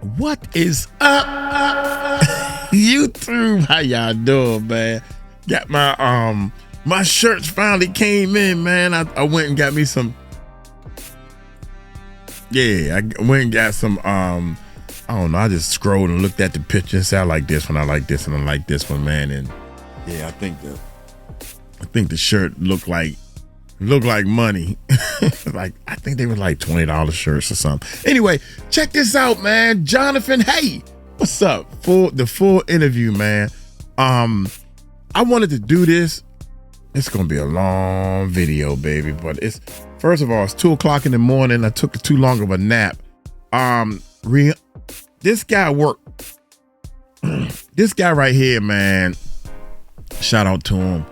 What is up? YouTube, how y'all doing, man? Got my shirts finally came in, man. I went and got me some. Yeah, I went and got some. I don't know. I just scrolled and looked at the picture and said, I like this one, I like this one, I like this one, man. And yeah, I think the shirt looked like money. Like, I think they were like $20 shirts or something. Anyway, check this out, man. Jonathan, hey, what's up? The full interview, man. I wanted to do this. It's gonna be a long video, baby. But first of all, it's 2:00 in the morning. I took too long of a nap. This guy worked. This guy right here, man. Shout out to him.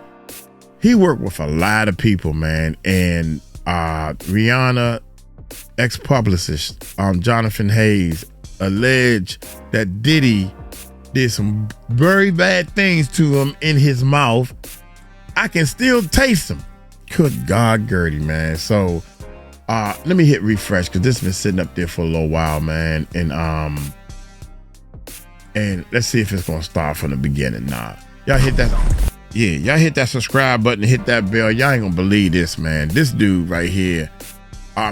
He worked with a lot of people, man. And Rihanna, ex-publicist, Jonathan Hayes, alleged that Diddy did some very bad things to him in his mouth. I can still taste them. Good God, Gertie, man. So let me hit refresh because this has been sitting up there for a little while, man. And let's see if it's gonna start from the beginning. Nah, y'all hit that. Yeah, y'all hit that subscribe button and hit that bell. Y'all ain't gonna believe this, man. This dude right here,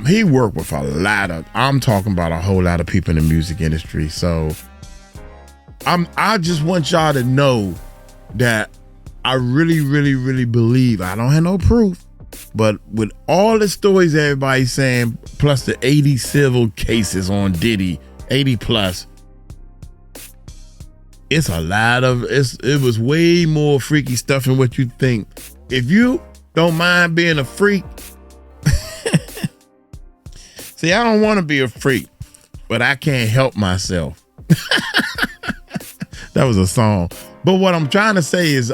he worked with I'm talking about a whole lot of people in the music industry. So I just want y'all to know that I really, really, really believe, I don't have no proof, but with all the stories everybody's saying, plus the 80 civil cases on Diddy, 80 plus, it's a lot of, it was way more freaky stuff than what you think. If you don't mind being a freak, see, I don't want to be a freak, but I can't help myself. That was a song. But what I'm trying to say is,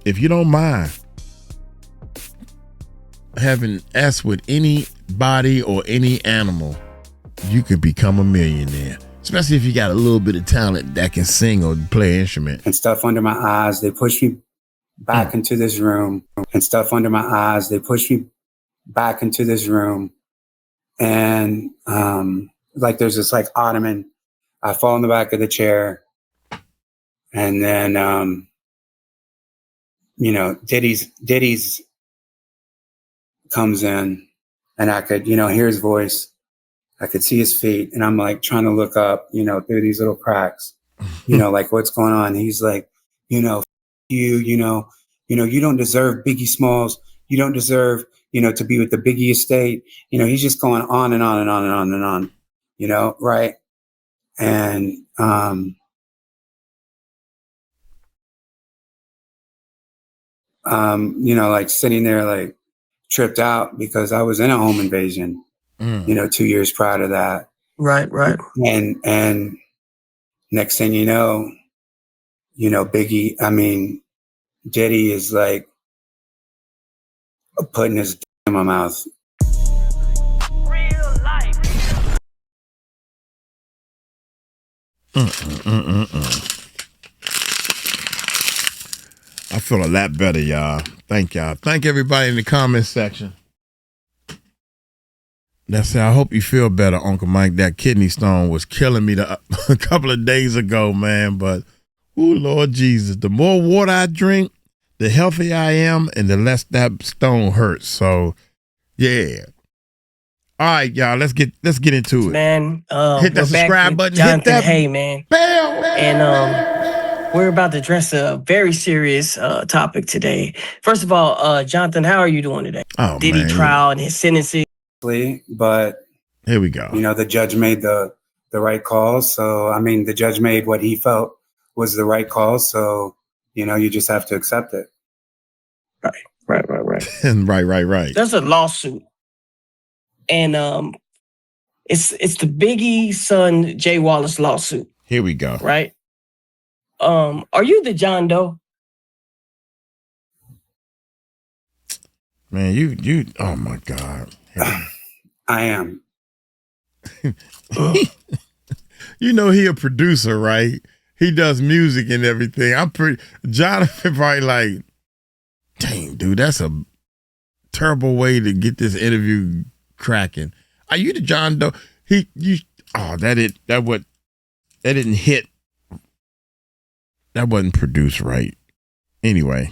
if you don't mind having S with anybody or any animal, you could become a millionaire. Especially if you got a little bit of talent that can sing or play an instrument. And stuff under my eyes, they pushed me back into this room. And stuff under my eyes, they pushed me back into this room. And like there's this like ottoman. I fall in the back of the chair. And then, Diddy's comes in and I could, hear his voice. I could see his feet and I'm like trying to look up, through these little cracks, like what's going on. He's like, you don't deserve Biggie Smalls. You don't deserve, to be with the Biggie estate. He's just going on and on and on and on and on, right. And, like sitting there, like tripped out because I was in a home invasion, 2 years prior to that. Right. And next thing Diddy is like putting his in my mouth. Real life. I feel a lot better, y'all. Thank y'all. Thank everybody in the comment section. That's it. I hope you feel better, Uncle Mike. That kidney stone was killing me a couple of days ago, man. But, oh, Lord Jesus, the more water I drink, the healthier I am and the less that stone hurts. So, yeah. All right, y'all, let's get into it. Man, hit that subscribe button. Jonathan, hit that hey, man. Bell. And we're about to address a very serious topic today. First of all, Jonathan, how are you doing today? Oh, Diddy man. trial and his sentencing. But here we go. The judge made the right call. So, the judge made what he felt was the right call. So, you just have to accept it. Right. Right. There's a lawsuit. And it's the Biggie son Jay Wallace lawsuit. Here we go. Right? Are you the John Doe? Man, you oh my God. I am. He a producer, right? He does music and everything. Jonathan probably like, dang, dude, that's a terrible way to get this interview cracking. Are you the John Doe? Oh, that didn't hit. That wasn't produced right. Anyway,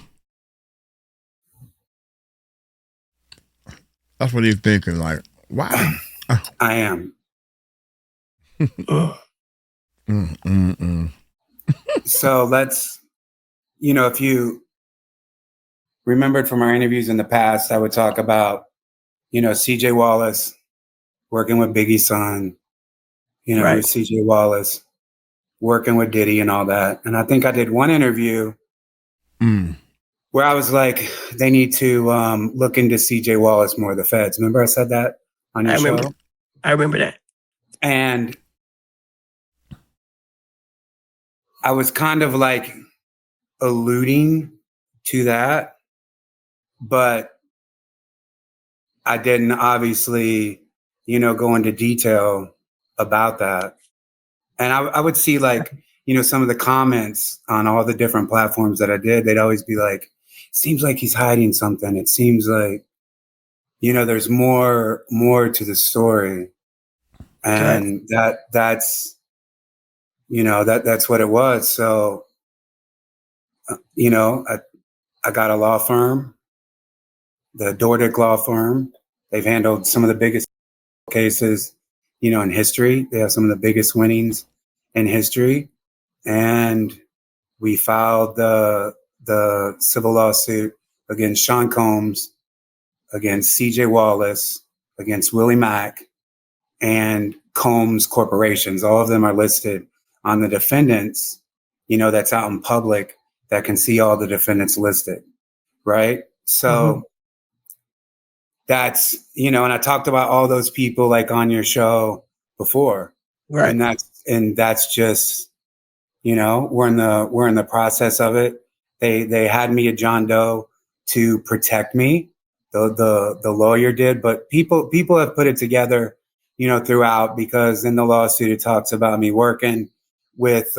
that's what he's thinking. Like, why? I am. So let's, if you remembered from our interviews in the past, I would talk about, CJ Wallace working with Biggie's son, Right. with CJ Wallace working with Diddy and all that. And I think I did one interview where I was like, they need to look into CJ Wallace more, the feds. Remember I said that on your show? I remember that. And I was kind of like alluding to that, but I didn't obviously, go into detail about that. And I would see like, some of the comments on all the different platforms that I did, they'd always be like, seems like he's hiding something. It seems like, there's more to the story. And that's what it was. So, I got a law firm, the Dordick Law Firm. They've handled some of the biggest cases, in history. They have some of the biggest winnings in history. And we filed the civil lawsuit against Sean Combs, against CJ Wallace, against Willie Mack, and Combs Corporations. All of them are listed on the defendants, that's out in public that can see all the defendants listed, right? So that's, and I talked about all those people like on your show before. Right. And that's just, we're in the process of it. They had me at John Doe to protect me. The lawyer did, but people have put it together, throughout, because in the lawsuit it talks about me working with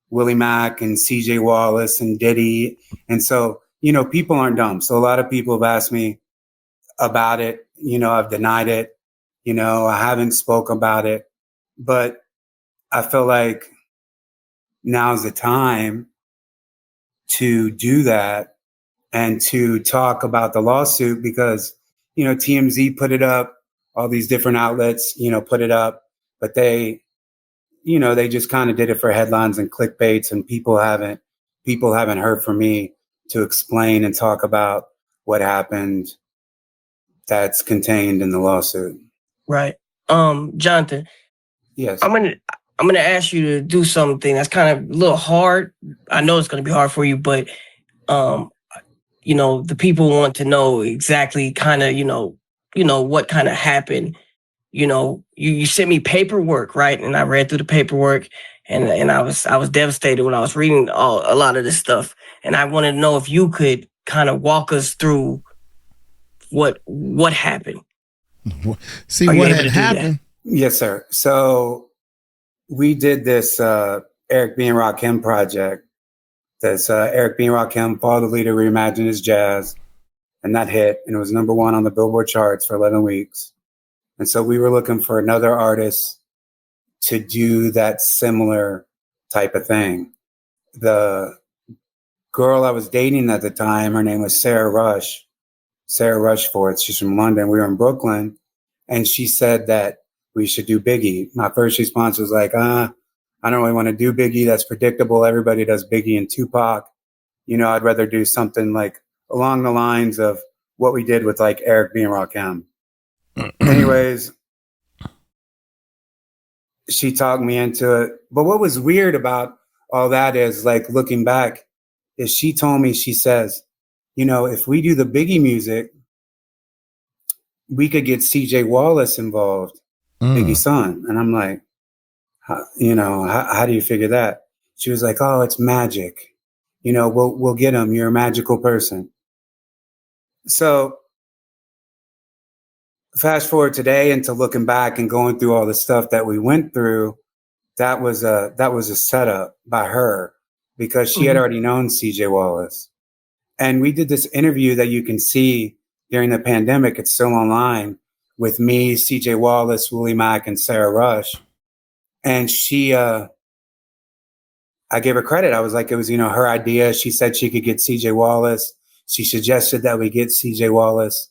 Willie Mack and CJ Wallace and Diddy. And so, people aren't dumb. So a lot of people have asked me about it. I've denied it. I haven't spoke about it, but I feel like now's the time to do that and to talk about the lawsuit, because, TMZ put it up, all these different outlets, put it up, but they just kind of did it for headlines and clickbaits, and people haven't heard from me to explain and talk about what happened that's contained in the lawsuit. Right. Jonathan. Yes. I'm gonna ask you to do something that's kind of a little hard. I know it's gonna be hard for you, but the people want to know exactly kind of, what kind of happened. You sent me paperwork, right? And I read through the paperwork, and I was devastated when I was reading a lot of this stuff. And I wanted to know if you could kind of walk us through what happened. See what had happened. Yes, sir. So we did this Eric B. and Rakim project. This Eric B. and Rakim, Follow the Leader, Reimagine His Jazz. And that hit, and it was number 1 on the Billboard charts for 11 weeks. And so we were looking for another artist to do that similar type of thing. The girl I was dating at the time, her name was Sarah Rushforth. She's from London. We were in Brooklyn. And she said that we should do Biggie. My first response was like, I don't really want to do Biggie. That's predictable. Everybody does Biggie and Tupac. I'd rather do something like along the lines of what we did with like Eric B. and Rakim. Anyways, she talked me into it. But what was weird about all that is, like, looking back, is she told me, she says, if we do the Biggie music, we could get CJ Wallace involved, Biggie's son. And I'm like, how do you figure that? She was like, oh, it's magic. We'll get him. You're a magical person. So fast forward today into looking back and going through all the stuff that we went through, that was a setup by her, because she had already known CJ Wallace. And we did this interview that you can see during the pandemic. It's still online, with me, CJ Wallace, Willie Mack, and Sarah Rush. And she, I gave her credit. I was like, it was, her idea. She said she could get CJ Wallace. She suggested that we get CJ Wallace.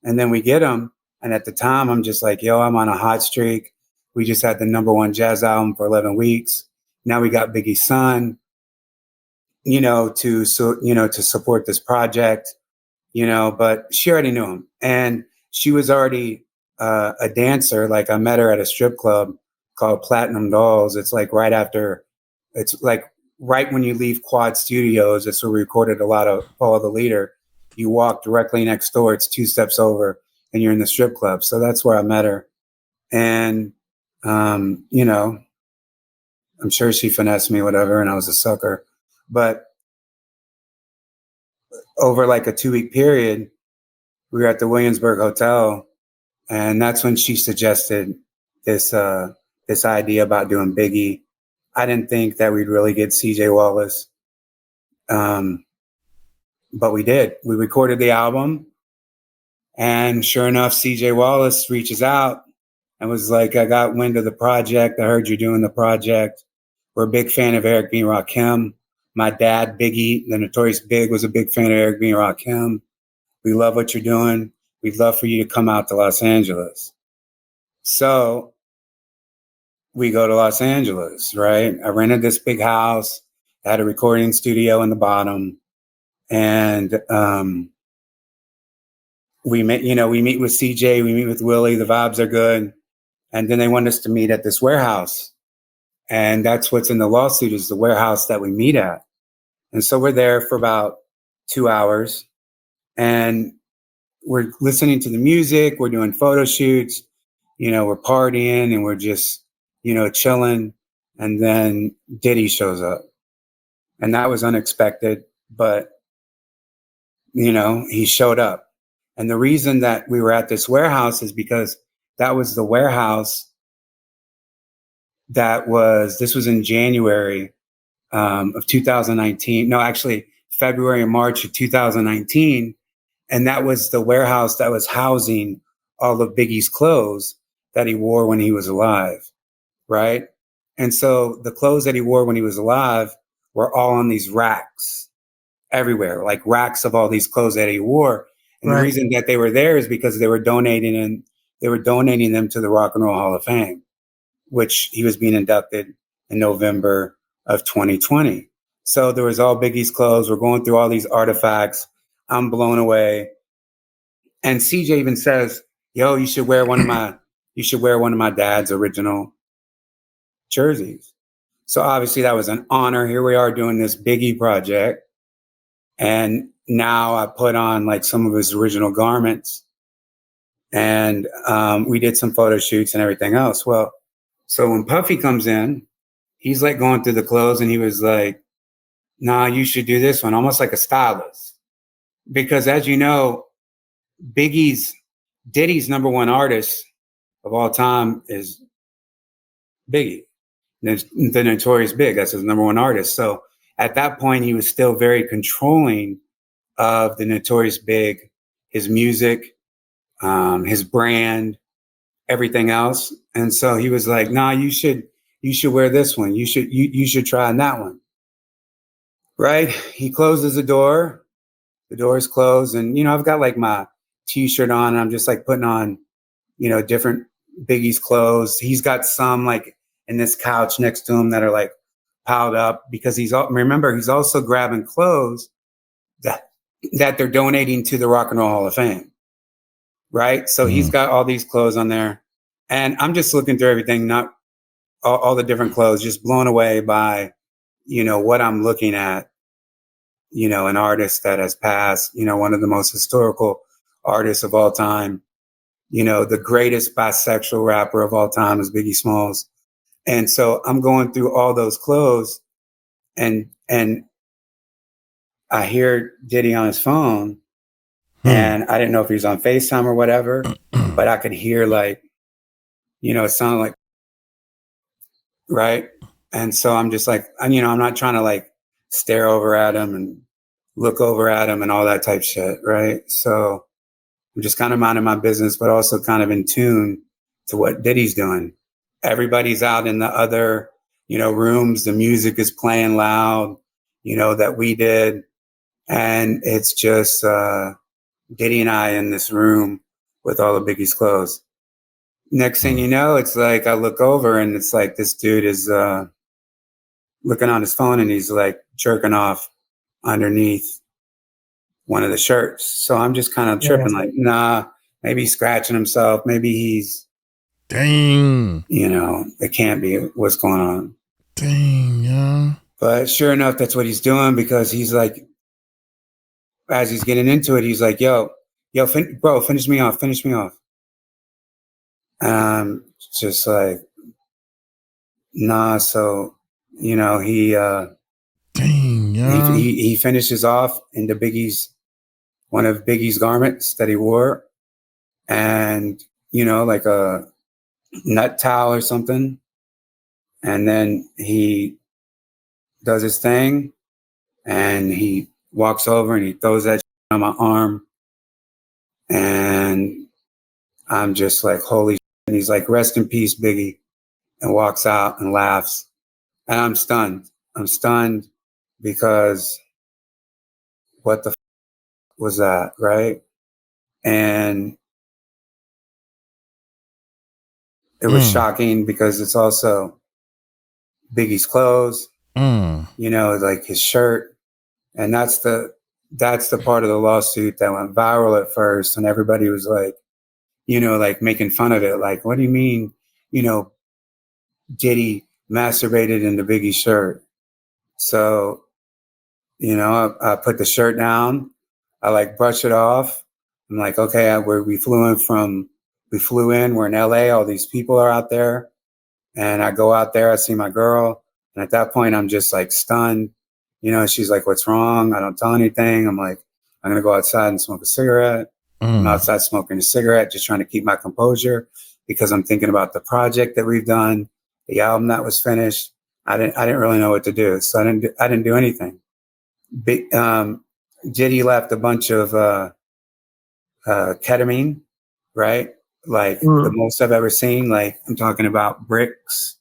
And then we get him. And at the time, I'm just like, yo, I'm on a hot streak. We just had the #1 jazz album for 11 weeks. Now we got Biggie's son, to support this project, but she already knew him. And she was already a dancer. Like, I met her at a strip club called Platinum Dolls. It's like right when you leave Quad Studios. It's where we recorded a lot of Follow the Leader. You walk directly next door. It's 2 steps over and you're in the strip club. So that's where I met her. And, I'm sure she finessed me, whatever, and I was a sucker. But over like a 2-week period, we were at the Williamsburg Hotel, and that's when she suggested this idea about doing Biggie. I didn't think that we'd really get CJ Wallace, but we did. We recorded the album, and sure enough, CJ Wallace reaches out and was like, I got wind of the project. I heard you're doing the project. We're a big fan of Eric B. and Rakim. My dad, Biggie, the Notorious Big, was a big fan of Eric B. and Rakim. We love what you're doing. We'd love for you to come out to Los Angeles. So we go to Los Angeles, right? I rented this big house, had a recording studio in the bottom. And we meet with CJ, we meet with Willie, the vibes are good. And then they want us to meet at this warehouse. And that's what's in the lawsuit, is the warehouse that we meet at. And so we're there for about 2 hours, and we're listening to the music. We're doing photo shoots, we're partying, and we're just, chilling. And then Diddy shows up, and that was unexpected, but, he showed up. And the reason that we were at this warehouse is because that was the warehouse this was in January of 2019. No, actually February and March of 2019. And that was the warehouse that was housing all of Biggie's clothes that he wore when he was alive. Right. And so the clothes that he wore when he was alive were all on these racks everywhere, like racks of all these clothes that he wore. And The reason that they were there is because they were donating them to the Rock and Roll Hall of Fame, which he was being inducted in November of 2020. So there was all Biggie's clothes. We're going through all these artifacts. I'm blown away. And CJ even says, yo, you should wear one of my dad's original jerseys. So obviously that was an honor. Here we are doing this Biggie project. And now I put on like some of his original garments, and we did some photo shoots and everything else. Well, so when Puffy comes in, he's like going through the clothes, and he was like, nah, you should do this one, almost like a stylist. Because as you know, Diddy's #1 artist of all time is Biggie, the Notorious Big. That's his #1 artist. So at that point, he was still very controlling of the Notorious Big, his music, his brand, everything else. And so he was like, nah, you should wear this one. You should try on that one. Right. He closes the door. The door is closed. And, I've got like my t-shirt on, and I'm just like putting on, different Biggie's clothes. He's got some like in this couch next to him that are like piled up, because he's also grabbing clothes that they're donating to the Rock and Roll Hall of Fame. Right. So he's got all these clothes on there, and I'm just looking through everything, not all the different clothes, just blown away by, what I'm looking at, an artist that has passed, one of the most historical artists of all time, the greatest bisexual rapper of all time is Biggie Smalls. And so I'm going through all those clothes, and I hear Diddy on his phone, and I didn't know if he was on FaceTime or whatever, but I could hear like, it sounded like, right. And so I'm just like, I'm not trying to like stare over at him and look over at him and all that type shit. Right. So I'm just kind of minding my business, but also kind of in tune to what Diddy's doing. Everybody's out in the other, rooms. The music is playing loud, that we did. And it's just Diddy and I in this room with all of Biggie's clothes. Next thing you know, it's like I look over and it's like this dude is looking on his phone and he's like jerking off underneath one of the shirts. So I'm just kind of tripping, like, nah, maybe he's scratching himself. Maybe he's, dang, it can't be what's going on. Dang, yeah. But sure enough, that's what he's doing, because he's like, as he's getting into it, he's like, yo, bro, finish me off. And I'm just like, nah. So, he, dang, yeah. he finishes off into one of Biggie's garments that he wore, and, like a nut towel or something. And then he does his thing and he walks over and he throws that on my arm. And I'm just like, holy shit. And he's like, rest in peace, Biggie, and walks out and laughs. And I'm stunned. I'm stunned because what the was that, right? And it was shocking because it's also Biggie's clothes, like his shirt. And that's the part of the lawsuit that went viral at first. And everybody was like, like making fun of it. Like, what do you mean, Diddy masturbated into Biggie's shirt? So, I put the shirt down. I like brush it off. I'm like, okay, we flew in, we're in LA. All these people are out there. And I go out there, I see my girl. And at that point, I'm just like stunned. She's like, what's wrong? I don't tell anything. I'm like, I'm going to go outside and smoke a cigarette. I'm outside smoking a cigarette, just trying to keep my composure because I'm thinking about the project that we've done, the album that was finished. I didn't really know what to do. So I didn't do anything. Diddy left a bunch of ketamine, right? Like the most I've ever seen. Like, I'm talking about bricks.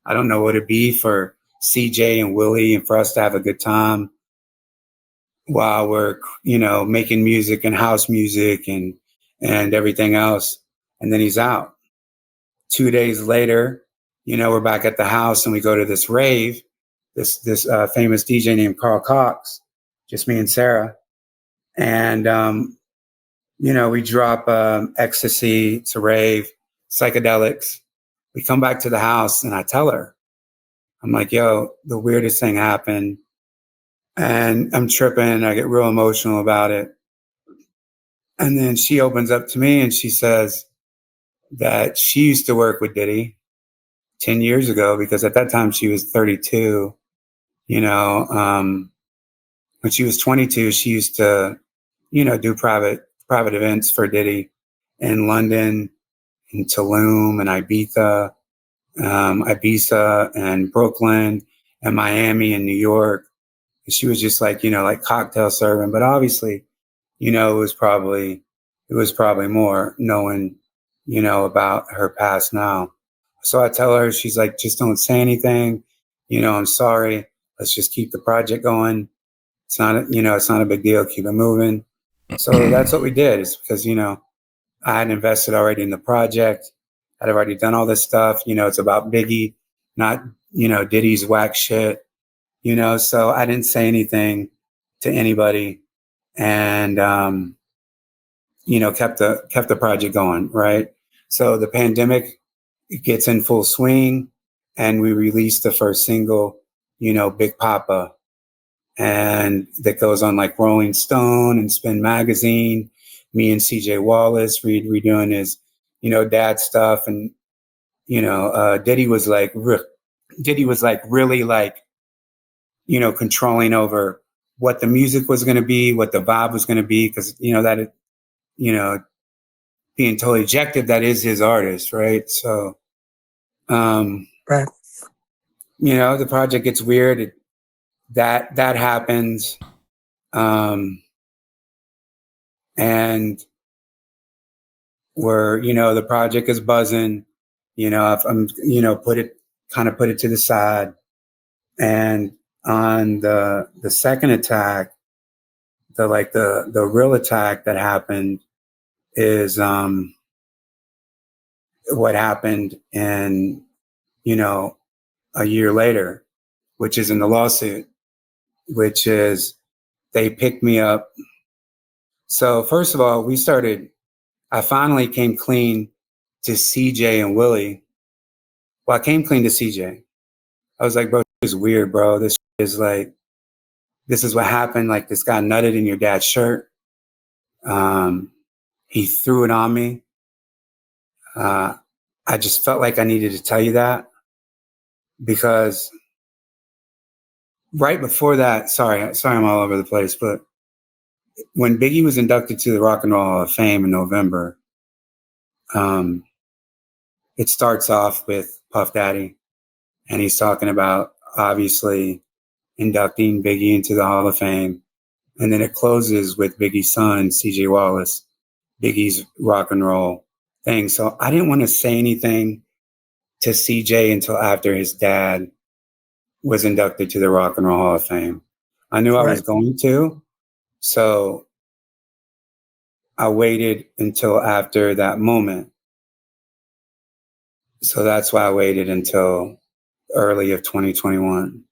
I don't know what it'd be for CJ and Willie and for us to have a good time while we're, making music and house music and everything else. And then he's out. 2 days later, we're back at the house and we go to this rave, this famous DJ named Carl Cox, just me and Sarah. And, we drop ecstasy, it's a rave, psychedelics. We come back to the house and I tell her, I'm like, yo, the weirdest thing happened. And I'm tripping. I get real emotional about it. And then she opens up to me and she says that she used to work with Diddy 10 years ago, because at that time she was 32. When she was 22, she used to, do private events for Diddy in London, in Tulum, and Ibiza and Brooklyn and Miami and New York. And she was just like, like cocktail serving. But obviously, it was probably more, knowing, about her past now. So I tell her, she's like, just don't say anything. I'm sorry. Let's just keep the project going. It's not a big deal. Keep it moving. So that's what we did, is because, I had invested already in the project. I'd already done all this stuff. It's about Biggie, not, Diddy's whack shit, so I didn't say anything to anybody and, kept the project going. Right. So the pandemic gets in full swing and we released the first single, Big Papa. And that goes on like Rolling Stone and Spin Magazine. Me and CJ Wallace redoing his, dad stuff. And, Diddy was like really like, controlling over what the music was going to be, what the vibe was going to be. Cause that, being totally objective, that is his artist. Right. So, right. The project gets weird. That happens. And where, the project is buzzing, I'm, put it to the side. And on the second attack, the real attack that happened is, what happened in, a year later, which is in the lawsuit, which is they picked me up. So first of all, I finally came clean to CJ and Willie. Well, I came clean to CJ. I was like, bro, this is weird, bro. This is like, this is what happened. Like, this guy nutted in your dad's shirt. He threw it on me. I just felt like I needed to tell you that because right before that, sorry, I'm all over the place, but when Biggie was inducted to the Rock and Roll Hall of Fame in November, it starts off with Puff Daddy, and he's talking about obviously inducting Biggie into the Hall of Fame. And then it closes with Biggie's son, CJ Wallace, Biggie's rock and roll thing. So I didn't want to say anything to CJ until after his dad was inducted to the Rock and Roll Hall of Fame. I knew I was going to. So I waited until after that moment. So that's why I waited until early of 2021.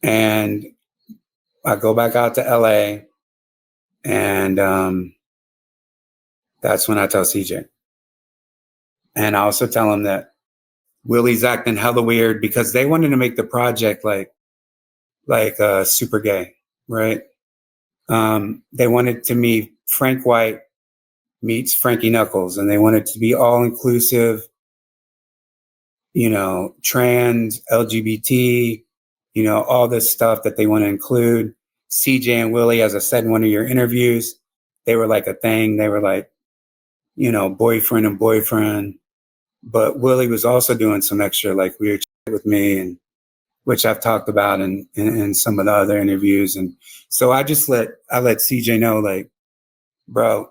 And I go back out to LA, and that's when I tell CJ. And I also tell him that Willie's acting hella weird because they wanted to make the project like super gay, right? They wanted to meet Frank White meets Frankie Knuckles, and they wanted to be all inclusive, trans, LGBT, all this stuff that they want to include. CJ and Willie, as I said in one of your interviews, they were like a thing. They were like, boyfriend and boyfriend. But Willie was also doing some extra like weird shit with me, and which I've talked about in some of the other interviews. And so I let CJ know, like, bro,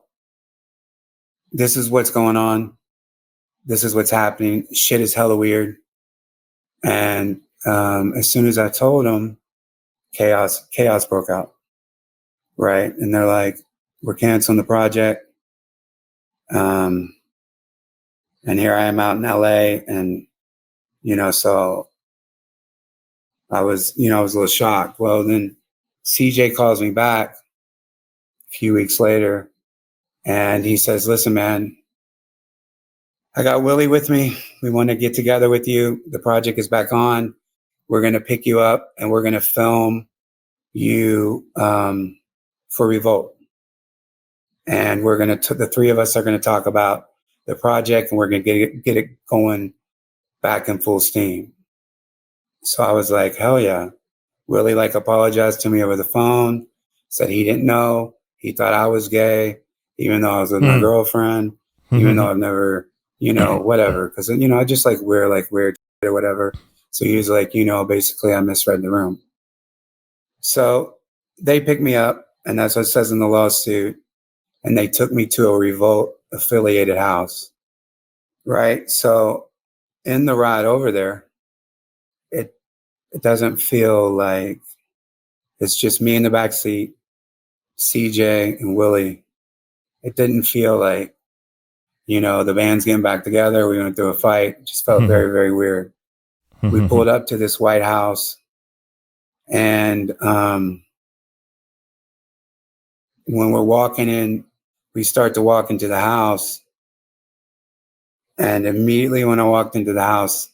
this is what's going on. This is what's happening. Shit is hella weird. And as soon as I told him, chaos broke out. Right. And they're like, we're canceling the project. And here I am out in LA, and, so I was a little shocked. Well, then CJ calls me back a few weeks later, and he says, listen, man, I got Willie with me. We want to get together with you. The project is back on. We're going to pick you up, and we're going to film you for Revolt. And we're going to, the three of us are going to talk about the project, and we're going to get it going back in full steam. So I was like, hell yeah. Willie apologized to me over the phone, said he didn't know. He thought I was gay, even though I was with my girlfriend, even though I've never, whatever. Cause, I just wear weird or whatever. So he was like, basically I misread the room. So they picked me up, and that's what it says in the lawsuit. And they took me to a Revolt affiliated house. Right. So in the ride over there, it doesn't feel like it's just me in the back seat, CJ and Willie. It didn't feel like, the band's getting back together. We went through a fight. It just felt very, very weird. We pulled up to this White House, and when we're walking in, we start to walk into the house. And immediately when I walked into the house,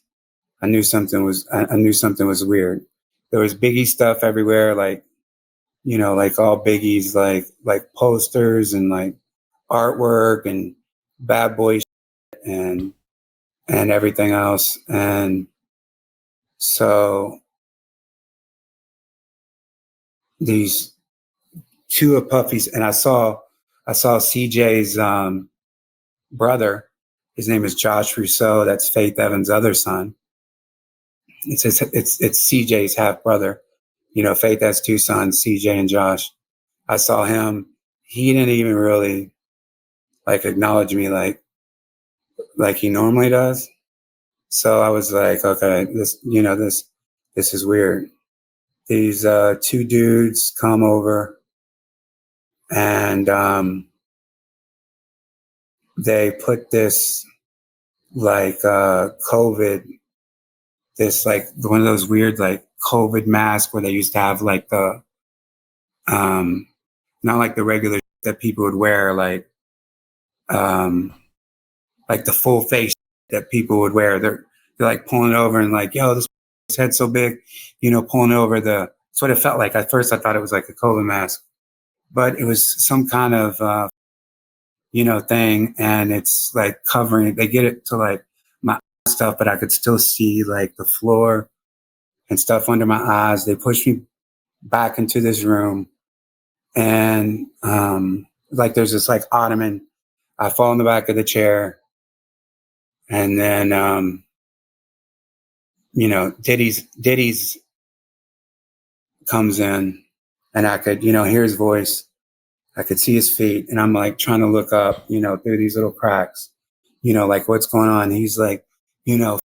I knew something was weird. There was Biggie stuff everywhere, like all Biggie's, like posters and like artwork and bad boy shit and everything else. And so these two of Puffy's, and I saw CJ's brother. His name is Josh Rousseau. That's Faith Evans' other son. It's CJ's half brother. Faith has two sons, CJ and Josh. I saw him. He didn't even really acknowledge me. like he normally does. So I was like, okay, this is weird. These two dudes come over and they put this like COVID, this like one of those weird like COVID masks where they used to have like the not like the regular that people would wear, like the full face that people would wear. They're like pulling it over and like, yo, this head's so big, pulling over that's what it felt like. At first I thought it was like a COVID mask, but it was some kind of, thing. And it's like covering, they get it to like my stuff, but I could still see like the floor and stuff under my eyes. They pushed me back into this room and, like there's this like ottoman. I fall in the back of the chair. And then, Diddy's comes in and I could, hear his voice. I could see his feet and I'm like trying to look up, through these little cracks, like what's going on. He's like, you don't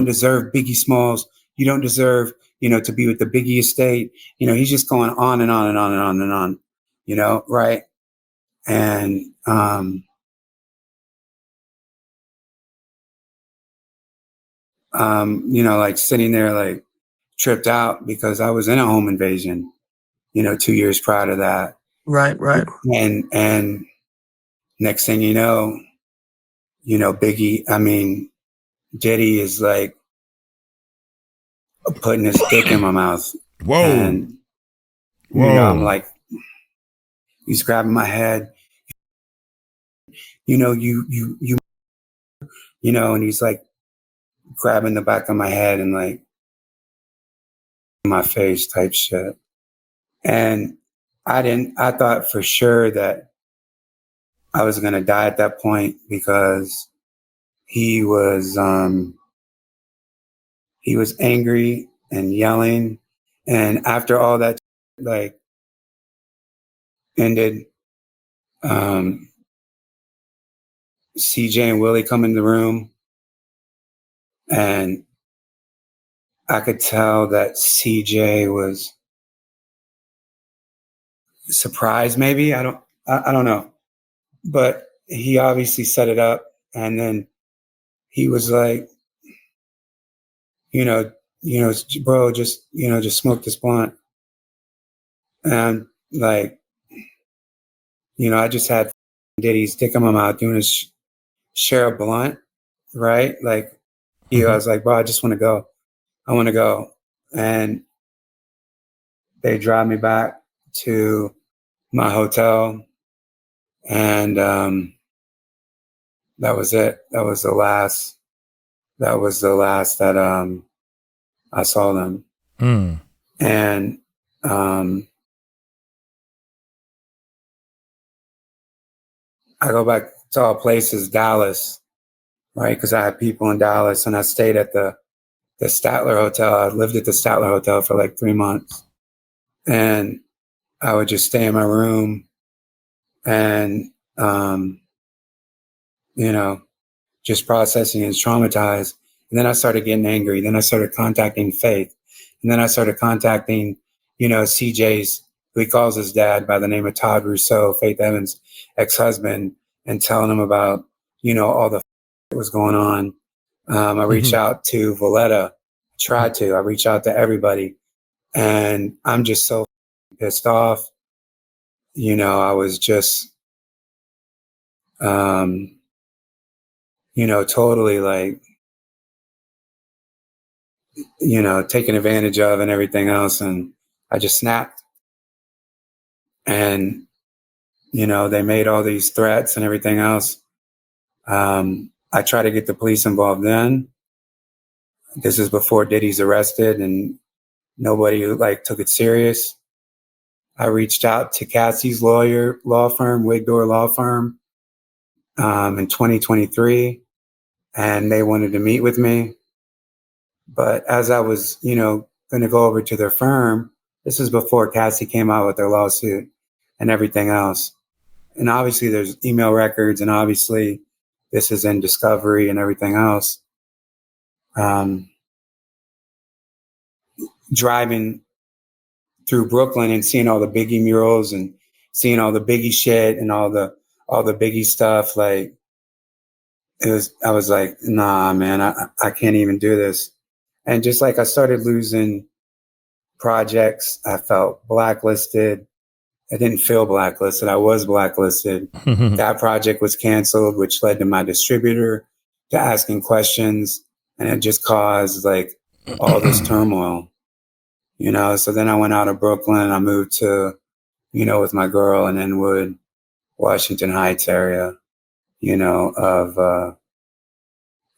deserve Biggie Smalls. You don't deserve, to be with the Biggie estate. He's just going on and on and on and on and on, right. And, like sitting there, like tripped out because I was in a home invasion, 2 years prior to that. Right. And next thing Diddy is like putting his dick in my mouth. Whoa. And, I'm like, he's grabbing my head, and he's like grabbing the back of my head and like my face type shit. And I thought for sure that I was going to die at that point because he was angry and yelling. And after all that, like ended, CJ and Willie come in the room and I could tell that CJ was surprised, maybe. I don't know. But he obviously set it up. And then he was like, bro, just smoke this blunt. And like, I just had Diddy's dick in my mouth doing his share a blunt, right? Like, I was like, bro, I just want to go. I want to go. And they drive me back to my hotel. And that was it. That was the last that I saw them. And I go back to all places, Dallas, right? Because I had people in Dallas and I stayed at the Statler Hotel. I lived at the Statler Hotel for like 3 months. And I would just stay in my room and, just processing and traumatized. And then I started getting angry. Then I started contacting Faith. And then I started contacting, CJ's, who he calls his dad by the name of Todd Rousseau, Faith Evans' ex-husband, and telling him about, all the that was going on. I reached out to Valletta, I reach out to everybody. And I'm just so pissed off. I was just, totally like, taken advantage of and everything else. And I just snapped. And, they made all these threats and everything else. I tried to get the police involved then. This is before Diddy's arrested and nobody like took it serious. I reached out to Cassie's law firm, Wigdor Law Firm, in 2023, and they wanted to meet with me. But as I was, going to go over to their firm, this is before Cassie came out with their lawsuit and everything else. And obviously there's email records and obviously, this is in Discovery and everything else. Driving through Brooklyn and seeing all the Biggie murals and seeing all the Biggie shit and all the Biggie stuff, like I was like, nah, man, I can't even do this. And just like I started losing projects, I felt blacklisted. I didn't feel blacklisted. I was blacklisted. That project was canceled, which led to my distributor to asking questions. And it just caused like all this turmoil, you know? So then I went out of Brooklyn. I moved to, you know, with my girl in Inwood, Washington Heights area, you know, of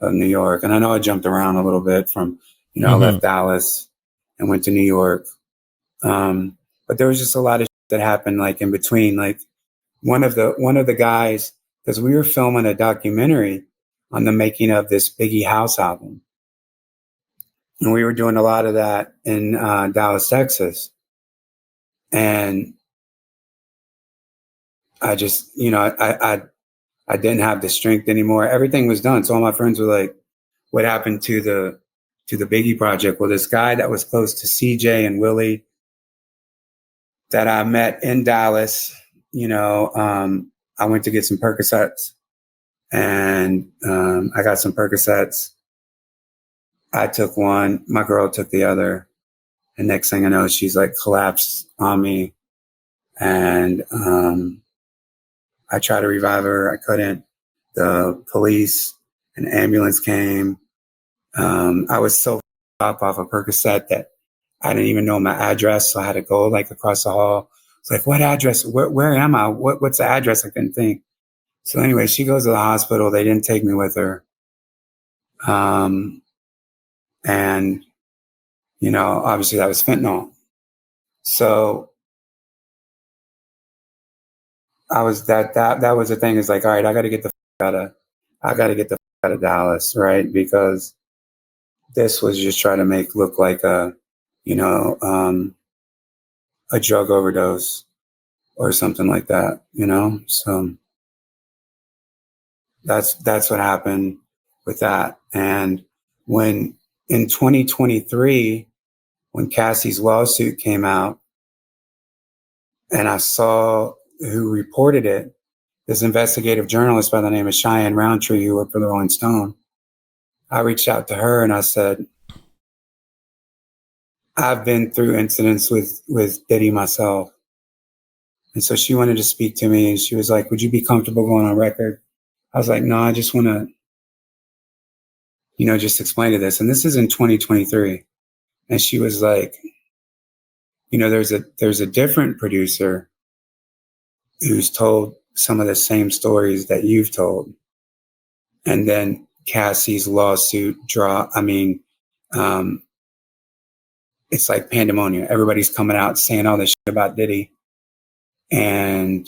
New York. And I know I jumped around a little bit from, you know, I left Dallas and went to New York. But there was just a lot of that happened like in between. Like one of the guys, because we were filming a documentary on the making of this Biggie House album. And we were doing a lot of that in Dallas, Texas. And I just, you know, I didn't have the strength anymore. Everything was done. So all my friends were like, what happened to the Biggie project? Well, this guy that was close to CJ and Willie that I met in Dallas, you know, I went to get some Percocets and I got some Percocets. I took one, my girl took the other. And next thing I know, she's like collapsed on me. And I tried to revive her. I couldn't. The police and ambulance came. I was so off a Percocet that I didn't even know my address. So I had to go like across the hall. It's like, what address? Where am I? What's the address? I couldn't think. So anyway, she goes to the hospital. They didn't take me with her. And, you know, obviously that was fentanyl. So I was that was the thing. Is like, all right, I got to get the out of Dallas, right? Because this was just trying to look like a, you know, a drug overdose or something like that, you know? So that's what happened with that. And when in 2023, when Cassie's lawsuit came out and I saw who reported it, this investigative journalist by the name of Cheyenne Roundtree, who worked for the Rolling Stone, I reached out to her and I said, I've been through incidents with Diddy myself. And so she wanted to speak to me and she was like, would you be comfortable going on record? I was like, no, I just want to, you know, just explain to this. And this is in 2023. And she was like, you know, there's a different producer who's told some of the same stories that you've told. And then Cassie's lawsuit it's like pandemonium. Everybody's coming out saying all this shit about Diddy. And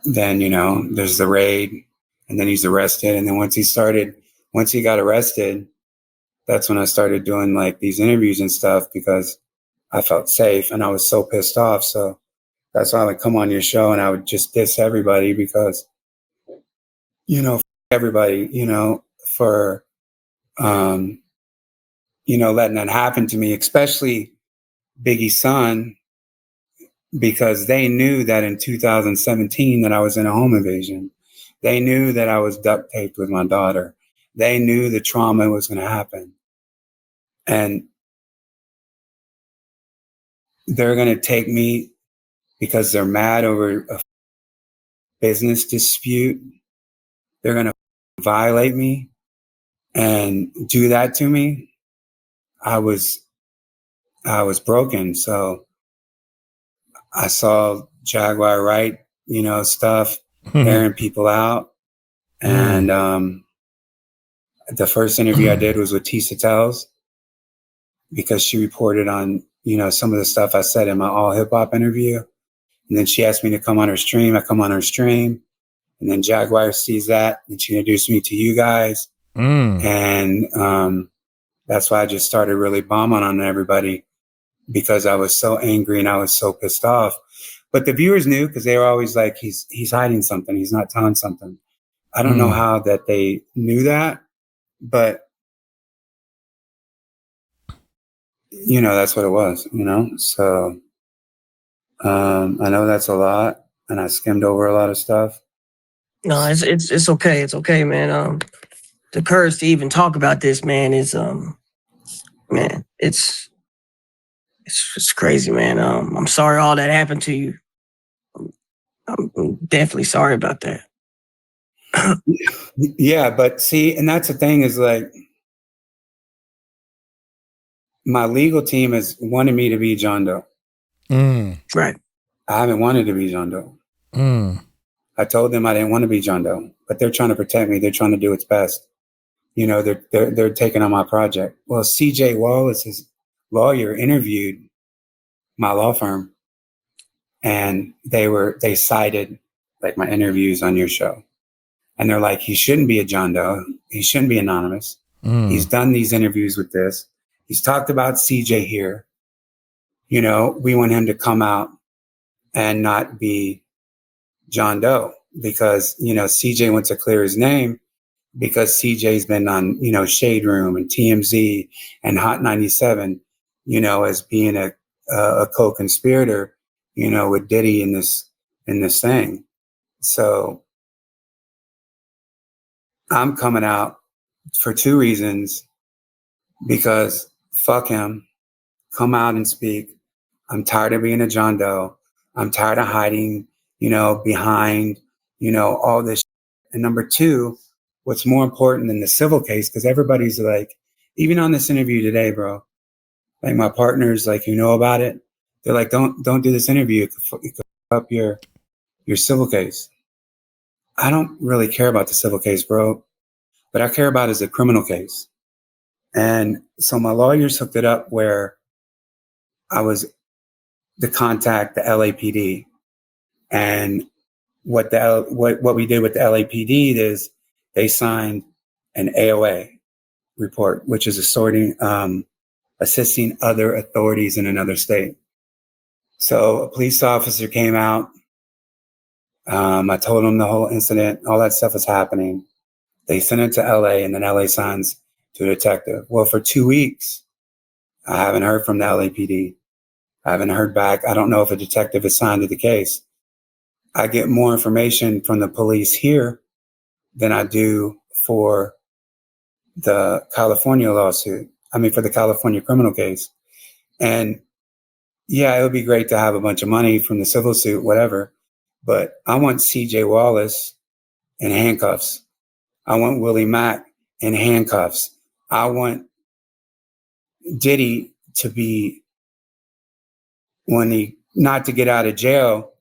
then, you know, there's the raid and then he's arrested. And then once he got arrested, that's when I started doing like these interviews and stuff because I felt safe and I was so pissed off. So that's why I would come on your show and I would just diss everybody because, you know, everybody, you know, for, you know, letting that happen to me, especially Biggie's son, because they knew that in 2017 that I was in a home invasion. They knew that I was duct taped with my daughter. They knew the trauma was going to happen. And they're going to take me because they're mad over a business dispute. They're going to violate me and do that to me. I was broken. So I saw Jaguar Wright, you know, stuff, airing people out. And the first interview I did was with Tisa Tells because she reported on, you know, some of the stuff I said in my all hip hop interview. And then she asked me to come on her stream. I come on her stream. And then Jaguar sees that and she introduced me to you guys. And that's why I just started really bombing on everybody because I was so angry and I was so pissed off. But the viewers knew because they were always like, he's hiding something. He's not telling something. I don't know how that they knew that, but you know, that's what it was, you know? So, I know that's a lot and I skimmed over a lot of stuff. No, it's okay. It's okay, man. The courage to even talk about this, man, is man, it's crazy, man. I'm sorry all that happened to you. I'm definitely sorry about that. Yeah, but see, and that's the thing is like, my legal team has wanted me to be John Doe. Right. I haven't wanted to be John Doe. I told them I didn't want to be John Doe, but they're trying to protect me. They're trying to do its best. You know, they're taking on my project. Well, CJ Wallace's lawyer interviewed my law firm, and they cited like my interviews on your show, and they're like, he shouldn't be a John Doe. He shouldn't be anonymous. He's done these interviews with this. He's talked about CJ here. You know, we want him to come out and not be John Doe because, you know, CJ wants to clear his name because CJ's been on, you know, Shade Room and TMZ and Hot 97, you know, as being a co-conspirator, you know, with Diddy in this thing. So I'm coming out for two reasons, because fuck him, come out and speak. I'm tired of being a John Doe. I'm tired of hiding, you know, behind, you know, all this. And number two, what's more important than the civil case, because everybody's like, even on this interview today, bro, like my partners, like, you know about it. They're like, don't do this interview. It could up your civil case. I don't really care about the civil case, bro. What I care about is the criminal case. And so my lawyers hooked it up where I was to contact the LAPD. And what we did with the LAPD is they signed an AOA report, which is assisting other authorities in another state. So a police officer came out. I told them the whole incident, all that stuff is happening. They sent it to LA, and then LA signs to a detective. Well, for 2 weeks, I haven't heard from the LAPD. I haven't heard back. I don't know if a detective is signed to the case. I get more information from the police here than I do for the California lawsuit. I mean, for the California criminal case. And yeah, it would be great to have a bunch of money from the civil suit, whatever. But I want CJ Wallace in handcuffs. I want Willie Mack in handcuffs. I want Diddy to be, not to get out of jail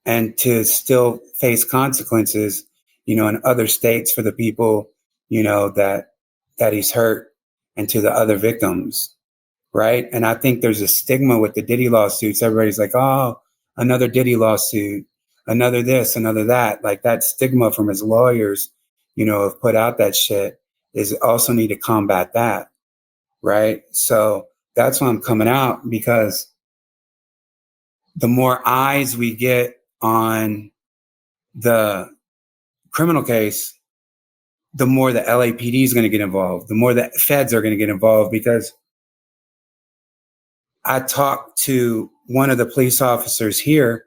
and to still face consequences, you know, in other states for the people, you know, that he's hurt, and to the other victims. Right. And I think there's a stigma with the Diddy lawsuits. Everybody's like, oh, another Diddy lawsuit, another this, another that. Like that stigma from his lawyers, you know, have put out that shit, is also need to combat that. Right. So that's why I'm coming out, because the more eyes we get on the criminal case, the more the LAPD is going to get involved, the more the feds are going to get involved. Because I talked to one of the police officers here,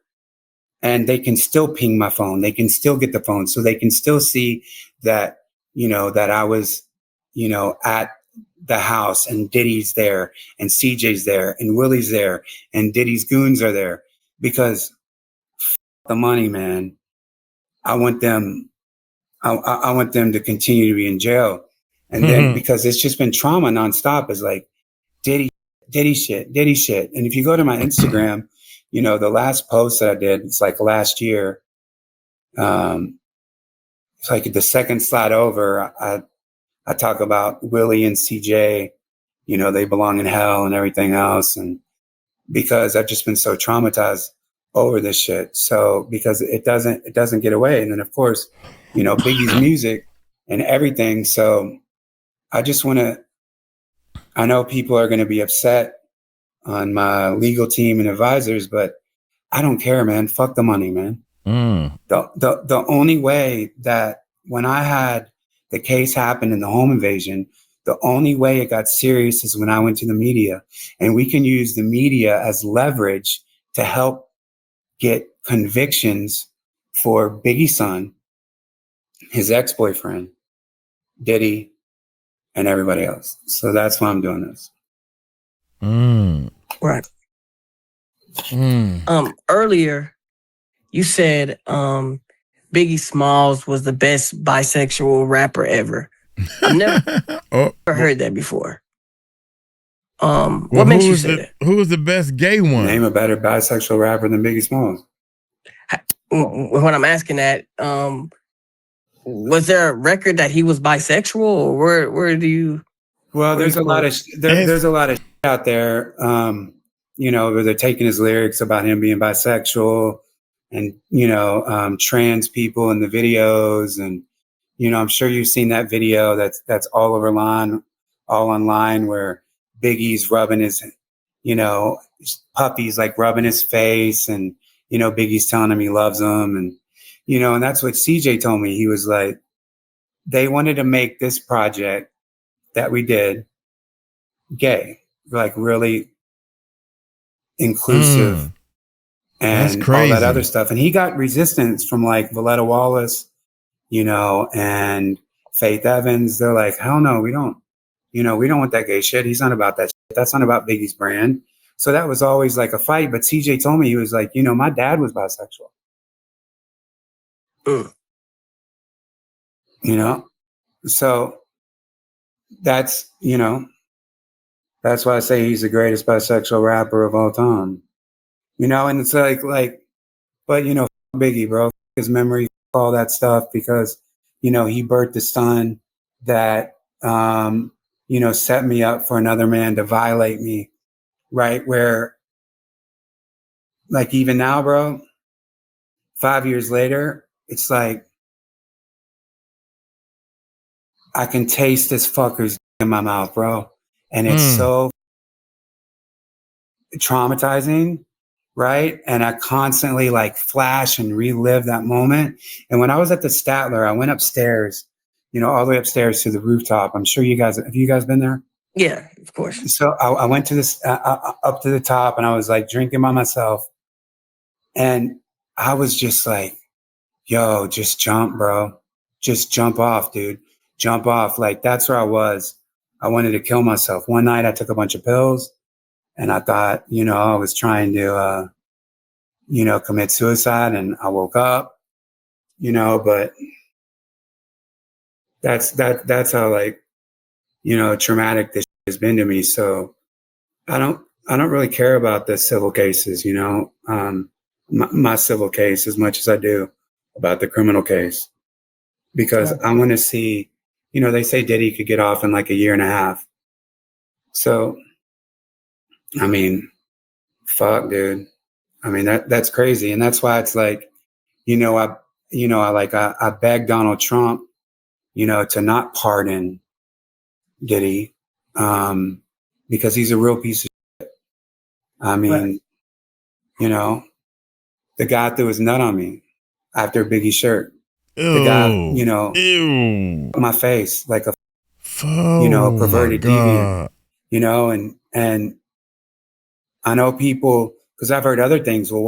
and they can still ping my phone. They can still get the phone. So they can still see that, you know, that I was, you know, at the house, and Diddy's there, and CJ's there, and Willie's there, and Diddy's goons are there. Because the money, man. I want them to continue to be in jail. And then, because it's just been trauma nonstop, is like Diddy shit. And if you go to my Instagram, you know, the last post that I did, it's like last year. It's like the second slide over, I talk about Willie and CJ, you know, they belong in hell and everything else. And because I've just been so traumatized over this shit. So because it doesn't get away. And then of course, you know, Biggie's music and everything. So I just want to, I know people are going to be upset on my legal team and advisors, but I don't care, man. Fuck the money, man. The only way that when I had the case happen in the home invasion, the only way it got serious is when I went to the media, and we can use the media as leverage to help get convictions for Biggie's son, his ex-boyfriend, Diddy, and everybody else. So that's why I'm doing this. Right. Earlier, you said Biggie Smalls was the best bisexual rapper ever. I've never heard that before. What makes you say that? Who was the best gay one? Name a better bisexual rapper than Biggie Smalls. When I'm asking that, was there a record that he was bisexual, or where do you? Well, there's a lot of there's a lot of out there, where they're taking his lyrics about him being bisexual, and trans people in the videos, and I'm sure you've seen that video that's all online, where Biggie's rubbing his, puppies like rubbing his face, and Biggie's telling him he loves him, and and that's what CJ told me. He was like, they wanted to make this project that we did gay, like really inclusive, and all that other stuff. And he got resistance from like Valletta Wallace, and Faith Evans. They're like, hell no, we don't want that gay shit. He's not about that shit. That's not about Biggie's brand. So that was always like a fight. But CJ told me, he was like, my dad was bisexual. So that's why I say he's the greatest bisexual rapper of all time. And it's like, but Biggie, bro, his memory, all that stuff, because he birthed a son that set me up for another man to violate me, right? Where, like, even now, bro, 5 years later, it's like I can taste this fucker's in my mouth, bro. And it's so traumatizing, right? And I constantly like flash and relive that moment. And when I was at the Statler, I went upstairs, all the way upstairs to the rooftop. I'm sure have you guys been there? Yeah, of course. So I went to this, up to the top, and I was like drinking by myself. And I was just like, yo, just jump, bro. Just jump off, dude. Jump off. Like, that's where I was. I wanted to kill myself. One night I took a bunch of pills, and I thought, I was trying to, commit suicide, and I woke up, but that's how, like, traumatic this has been to me. So I don't really care about the civil cases, my civil case as much as I do about the criminal case, because I want to see, they say Diddy could get off in like a year and a half. So, I mean, fuck, dude. I mean, that's crazy. And that's why it's like, I begged Donald Trump, to not pardon Diddy, because he's a real piece of shit. I mean, the guy threw his nut on me after Biggie's shirt. The guy, my face like a, perverted deviant, and I know people, because I've heard other things. Well,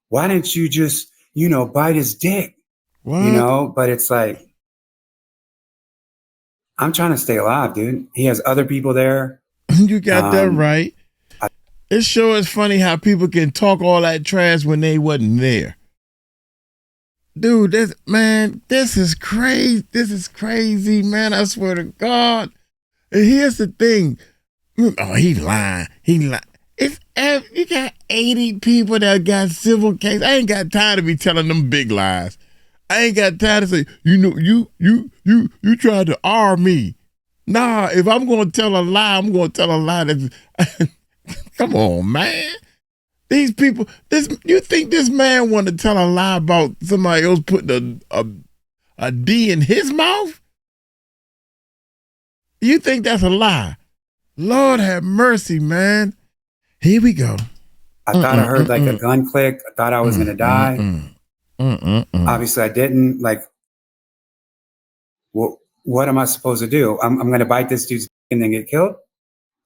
why didn't you just, bite his dick? What? But it's like, I'm trying to stay alive, dude. He has other people there. You got that right. It sure is funny how people can talk all that trash when they wasn't there. Dude, this is crazy. This is crazy, man. I swear to God. And here's the thing. Oh, he lying. You got 80 people that got civil case. I ain't got time to be telling them big lies. I ain't got time to say, you tried to R me. Nah, if I'm going to tell a lie, I'm going to tell a lie that's... Come on, man. These people, you think this man want to tell a lie about somebody else putting a D in his mouth? You think that's a lie? Lord have mercy, man. Here we go. I thought I heard like a gun click. I thought I was going to die. Obviously I didn't. Like, what am I supposed to do? I'm going to bite this dude's and then get killed?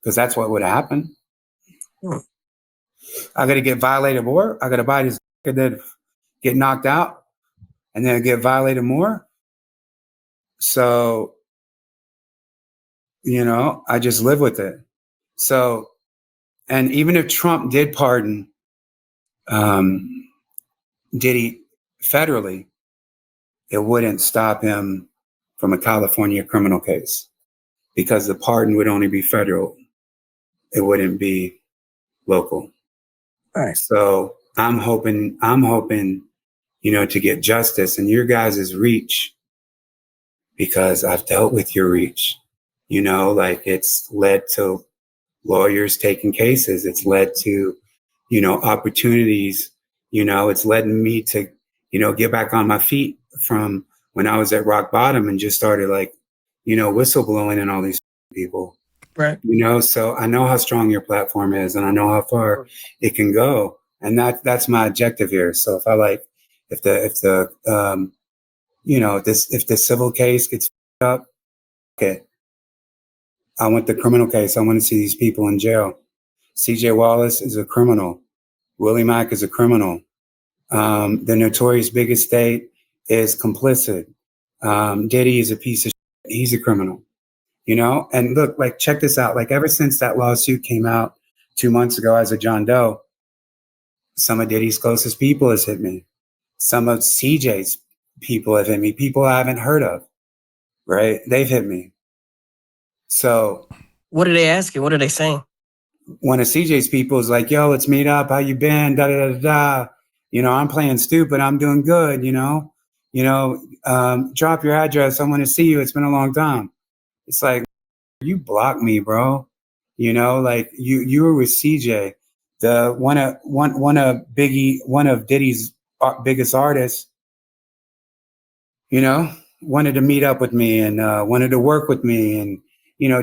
Because that's what would happen. I got to get violated more. I got to bite his and then get knocked out and then get violated more. So, I just live with it. So, and even if Trump did pardon Diddy federally, it wouldn't stop him from a California criminal case because the pardon would only be federal. It wouldn't be local. All right. So I'm hoping, to get justice in your guys' reach, because I've dealt with your reach. Like, it's led to lawyers taking cases. It's led to, opportunities. It's led me to, get back on my feet from when I was at rock bottom and just started like, whistleblowing and all these people. Right. So I know how strong your platform is and I know how far it can go. And that's my objective here. So if the civil case gets up, okay, I want the criminal case. I want to see these people in jail. CJ Wallace is a criminal. Willie Mack is a criminal. The notorious Big Estate is complicit. Diddy is a piece of shit. He's a criminal, and look, like, check this out. Like, ever since that lawsuit came out 2 months ago as a John Doe, some of Diddy's closest people has hit me. Some of CJ's people have hit me. People I haven't heard of, right? They've hit me. So what are they asking? What are they saying? One of CJ's people is like, yo, let's meet up. How you been? Da, da, da, da. I'm playing stupid. I'm doing good. Drop your address. I want to see you. It's been a long time. It's like, you blocked me, bro. Like you were with CJ, one of Diddy's biggest artists, wanted to meet up with me and wanted to work with me. And,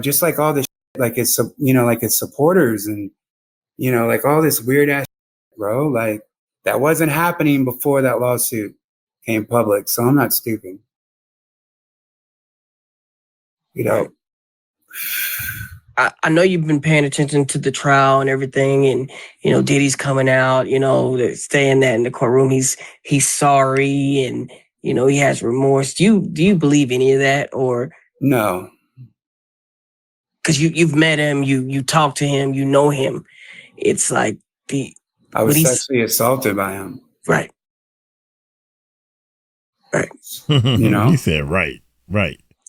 just like all this, like it's, like his supporters and, like all this weird ass, bro, like that wasn't happening before that lawsuit came public. So I'm not stupid. I know you've been paying attention to the trial and everything, and Diddy's coming out, saying that in the courtroom he's sorry and he has remorse. Do you believe any of that, or no? Because you've met him, you talk to him, you know him. It's like I was sexually assaulted by him. Right. He said right.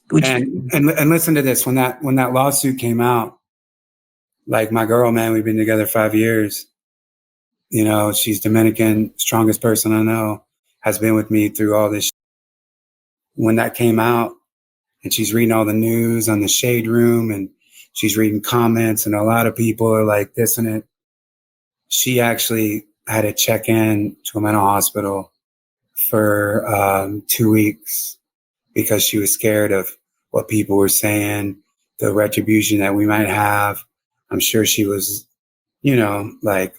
And listen to this. When that lawsuit came out, like, my girl, man, we've been together 5 years. She's Dominican, strongest person I know, has been with me through all this. When that came out and she's reading all the news on the Shade Room and she's reading comments and a lot of people are like this and it, she actually had to check in to a mental hospital for 2 weeks because she was scared of what people were saying, the retribution that we might have. I'm sure she was, like,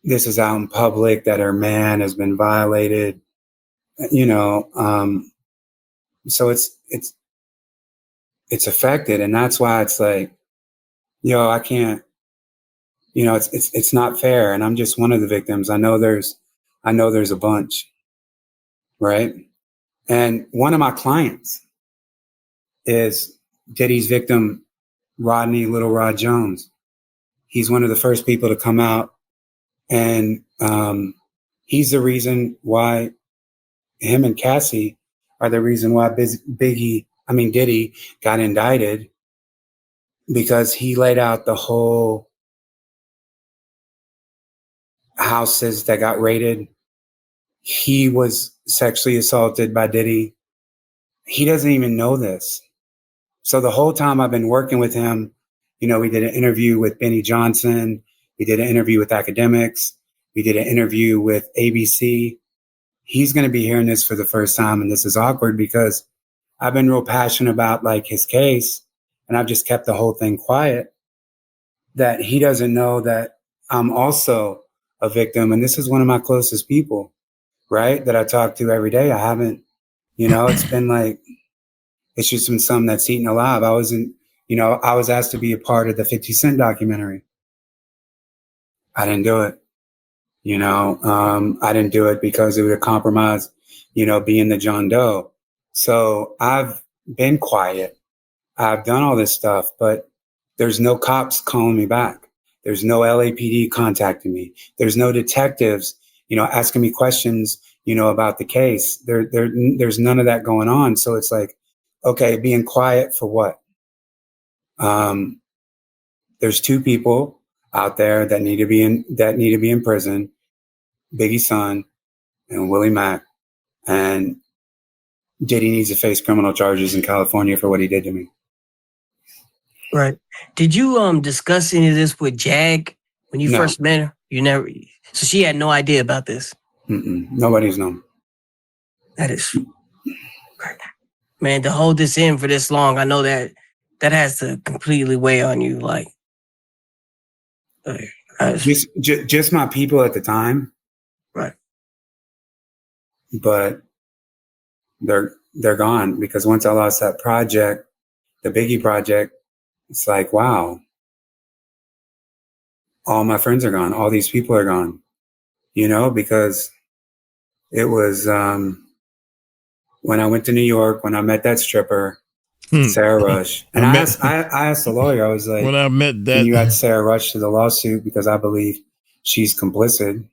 this is out in public that her man has been violated, so it's affected. And that's why it's like, I can't, it's not fair. And I'm just one of the victims. I know there's a bunch, right? And one of my clients is Diddy's victim, Rodney Little Rod Jones. He's one of the first people to come out, and he's the reason why him and Cassie are the reason why Diddy got indicted, because he laid out the whole houses that got raided. He was sexually assaulted by Diddy. He doesn't even know this. So the whole time I've been working with him, we did an interview with Benny Johnson. We did an interview with academics. We did an interview with ABC. He's going to be hearing this for the first time. And this is awkward because I've been real passionate about, like, his case, and I've just kept the whole thing quiet, that he doesn't know that I'm also a victim. And this is one of my closest people, right? That I talk to every day. I haven't, it's been like, it's just been something that's eaten alive. I was asked to be a part of the 50 Cent documentary. I didn't do it. I didn't do it because it would compromise, being the John Doe. So I've been quiet. I've done all this stuff, but there's no cops calling me back. There's no LAPD contacting me. There's no detectives, asking me questions, about the case. There's none of that going on. So it's like, okay, being quiet for what? There's two people out there that need to be in prison, Biggie's son and Willie Mack, and Diddy needs to face criminal charges in California for what he did to me. Right. Did you discuss any of this with Jag when you first met her? You never. So she had no idea about this. Nobody's known. That is, man. To hold this in for this long, I know that has to completely weigh on you. Like, just my people at the time, right? But they're gone because once I lost that project, the Biggie project, it's like, wow, all my friends are gone. All these people are gone, because it was when I went to New York, when I met that stripper, Sarah Rush. And I asked the lawyer, I was like, when I met that, can you add Sarah Rush to the lawsuit because I believe she's complicit?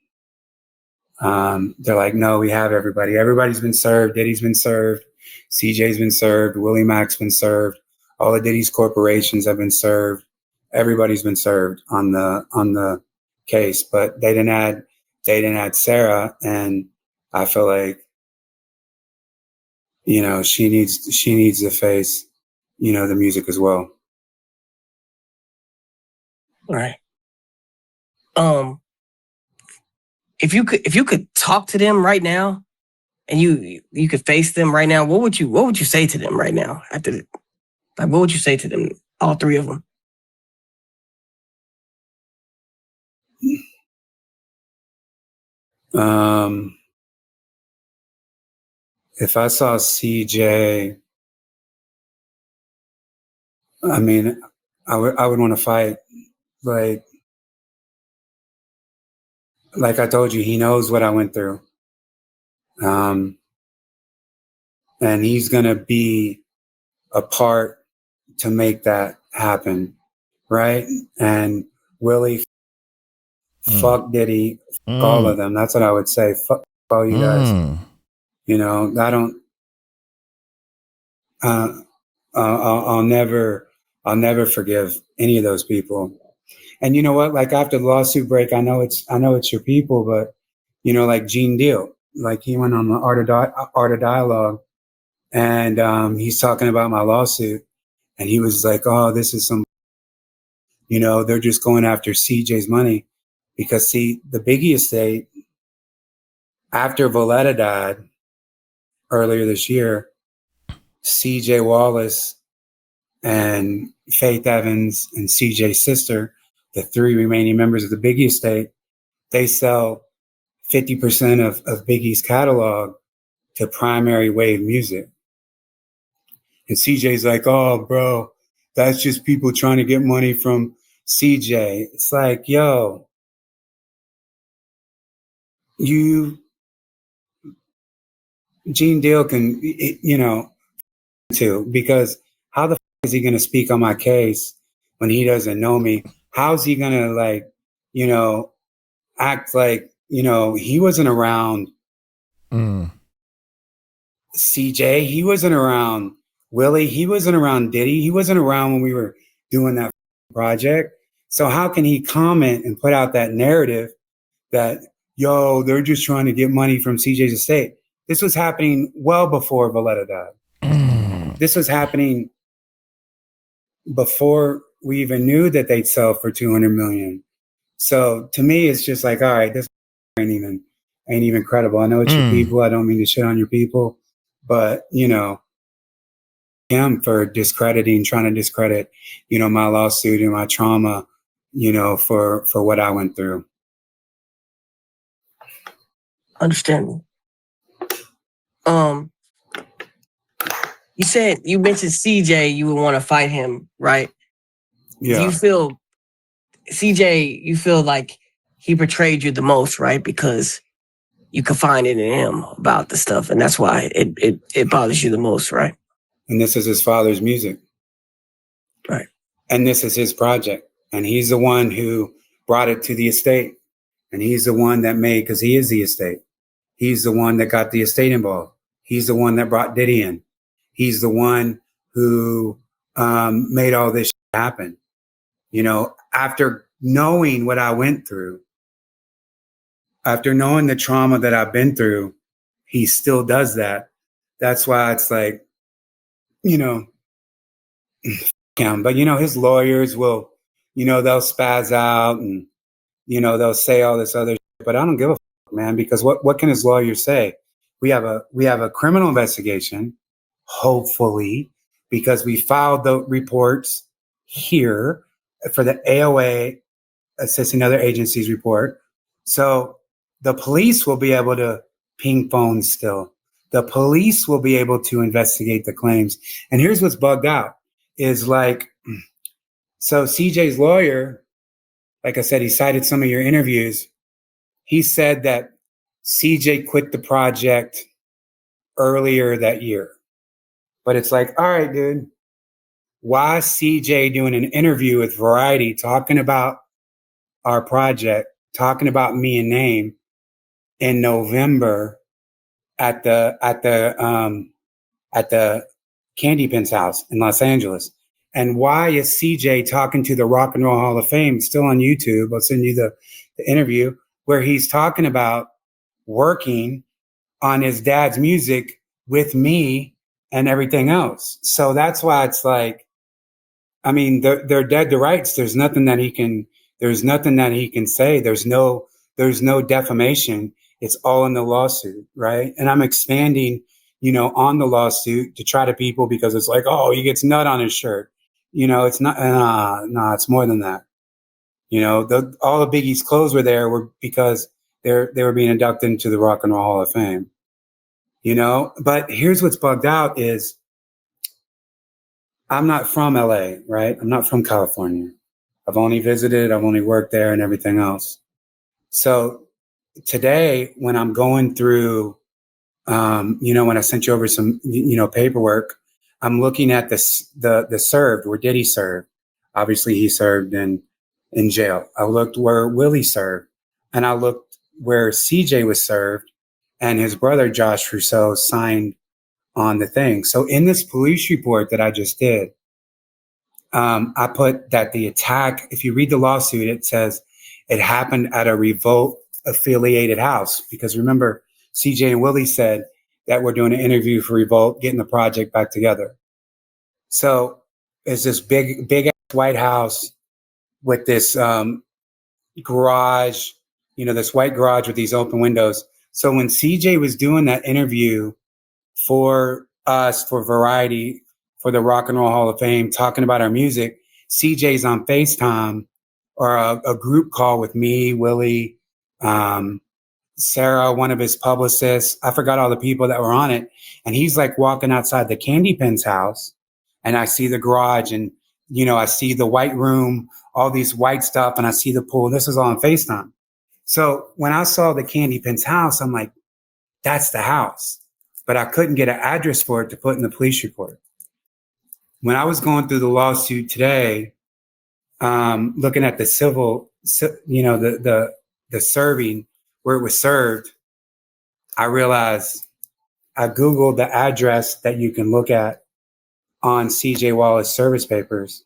They're like, no, we have everybody. Everybody's been served. Diddy's been served. CJ's been served. Willie Mack's been served. All of Diddy's corporations have been served. Everybody's been served on the case, but they didn't add Sarah. And I feel like, she needs to face, the music as well. All right. If you could talk to them right now, and you could face them right now, what would you say to them right now what would you say to them, all three of them? If I saw CJ, I mean, I would want to fight. Like I told you, he knows what I went through. And he's going to be a part to make that happen. Right. And Willie, fuck Diddy, fuck all of them. That's what I would say. Fuck all you guys. I don't, I'll never forgive any of those people. And you know what? Like after the lawsuit break, I know it's your people, but like Gene Deal, like he went on the Art of Dialogue, and he's talking about my lawsuit, and he was like, "Oh, this is some, they're just going after CJ's money, because see, the Biggie estate after Valletta died earlier this year, CJ Wallace and Faith Evans and CJ's sister, the three remaining members of the Biggie estate, they sell 50% of Biggie's catalog to Primary Wave Music. And CJ's like, oh, bro, that's just people trying to get money from CJ. It's like, yo, Gene Deal can, too, because how the f is he going to speak on my case when he doesn't know me? How's he going to act like, he wasn't around CJ. He wasn't around Willie. He wasn't around Diddy. He wasn't around when we were doing that project. So how can he comment and put out that narrative that, yo, they're just trying to get money from CJ's estate? This was happening well before Valletta died. This was happening before we even knew that they'd sell for $200 million. So to me, it's just like, all right, this ain't even credible. I know it's your people. I don't mean to shit on your people, but him for trying to discredit, my lawsuit and my trauma, for what I went through. Understandable. You mentioned CJ, you would want to fight him, right? Yeah. Do you feel CJ, you feel like he betrayed you the most, right? Because you confided in him about the stuff, and that's why it bothers you the most, right? And this is his father's music. Right. And this is his project. And he's the one who brought it to the estate. And he's the one that made, because he is the estate. He's the one that got the estate involved. He's the one that brought Diddy in. He's the one who made all this happen. After knowing what I went through, after knowing the trauma that I've been through, he still does that. That's why it's like, him. But, his lawyers will, they'll spaz out and, they'll say all this other shit. But I don't give a fuck, man, because what can his lawyer say? We have a criminal investigation, hopefully, because we filed the reports here for the AOA, assisting other agencies report. So the police will be able to ping phones still. The police will be able to investigate the claims. And here's what's bugged out is like, so CJ's lawyer, like I said, he cited some of your interviews. He said that CJ quit the project earlier that year. But it's like, all right, dude, why is CJ doing an interview with Variety talking about our project, talking about me and Name in November at the Candy Pin's house in Los Angeles? And why is CJ talking to the Rock and Roll Hall of Fame, still on YouTube? I'll send you the interview where he's talking about working on his dad's music with me and everything else. So that's why it's like, I mean, they're dead to rights. There's nothing that he can say. There's no defamation. It's all in the lawsuit, right? And I'm expanding, on the lawsuit to try to people because it's like, oh, he gets nut on his shirt. It's not, it's more than that. All of Biggie's clothes were because they were being inducted into the Rock and Roll Hall of Fame. But here's what's bugged out is I'm not from LA, right? I'm not from California. I've only visited, I've only worked there and everything else. So today, when I'm going through, when I sent you over some, paperwork, I'm looking at the served, where Diddy served. Obviously, he served in jail. I looked where Willie served, and I looked where CJ was served, and his brother Josh Rousseau signed on the thing. So in this police report that I just did, I put that the attack, if you read the lawsuit, it says it happened at a Revolt affiliated house. Because remember, CJ and Willie said that we're doing an interview for Revolt, getting the project back together. So it's this big ass white house with this garage, this white garage with these open windows. So when CJ was doing that interview for us, for Variety, for the Rock and Roll Hall of Fame, talking about our music, CJ's on FaceTime or a group call with me, Willie, Sarah, one of his publicists. I forgot all the people that were on it. And he's like walking outside the Candy Pin's house, and I see the garage, and, I see the white room, all these white stuff, and I see the pool. This is all on FaceTime. So when I saw the Candy Pin's house, I'm like, that's the house. But I couldn't get an address for it to put in the police report. When I was going through the lawsuit today, looking at the civil, the serving where it was served, I realized I Googled the address that you can look at on CJ Wallace service papers,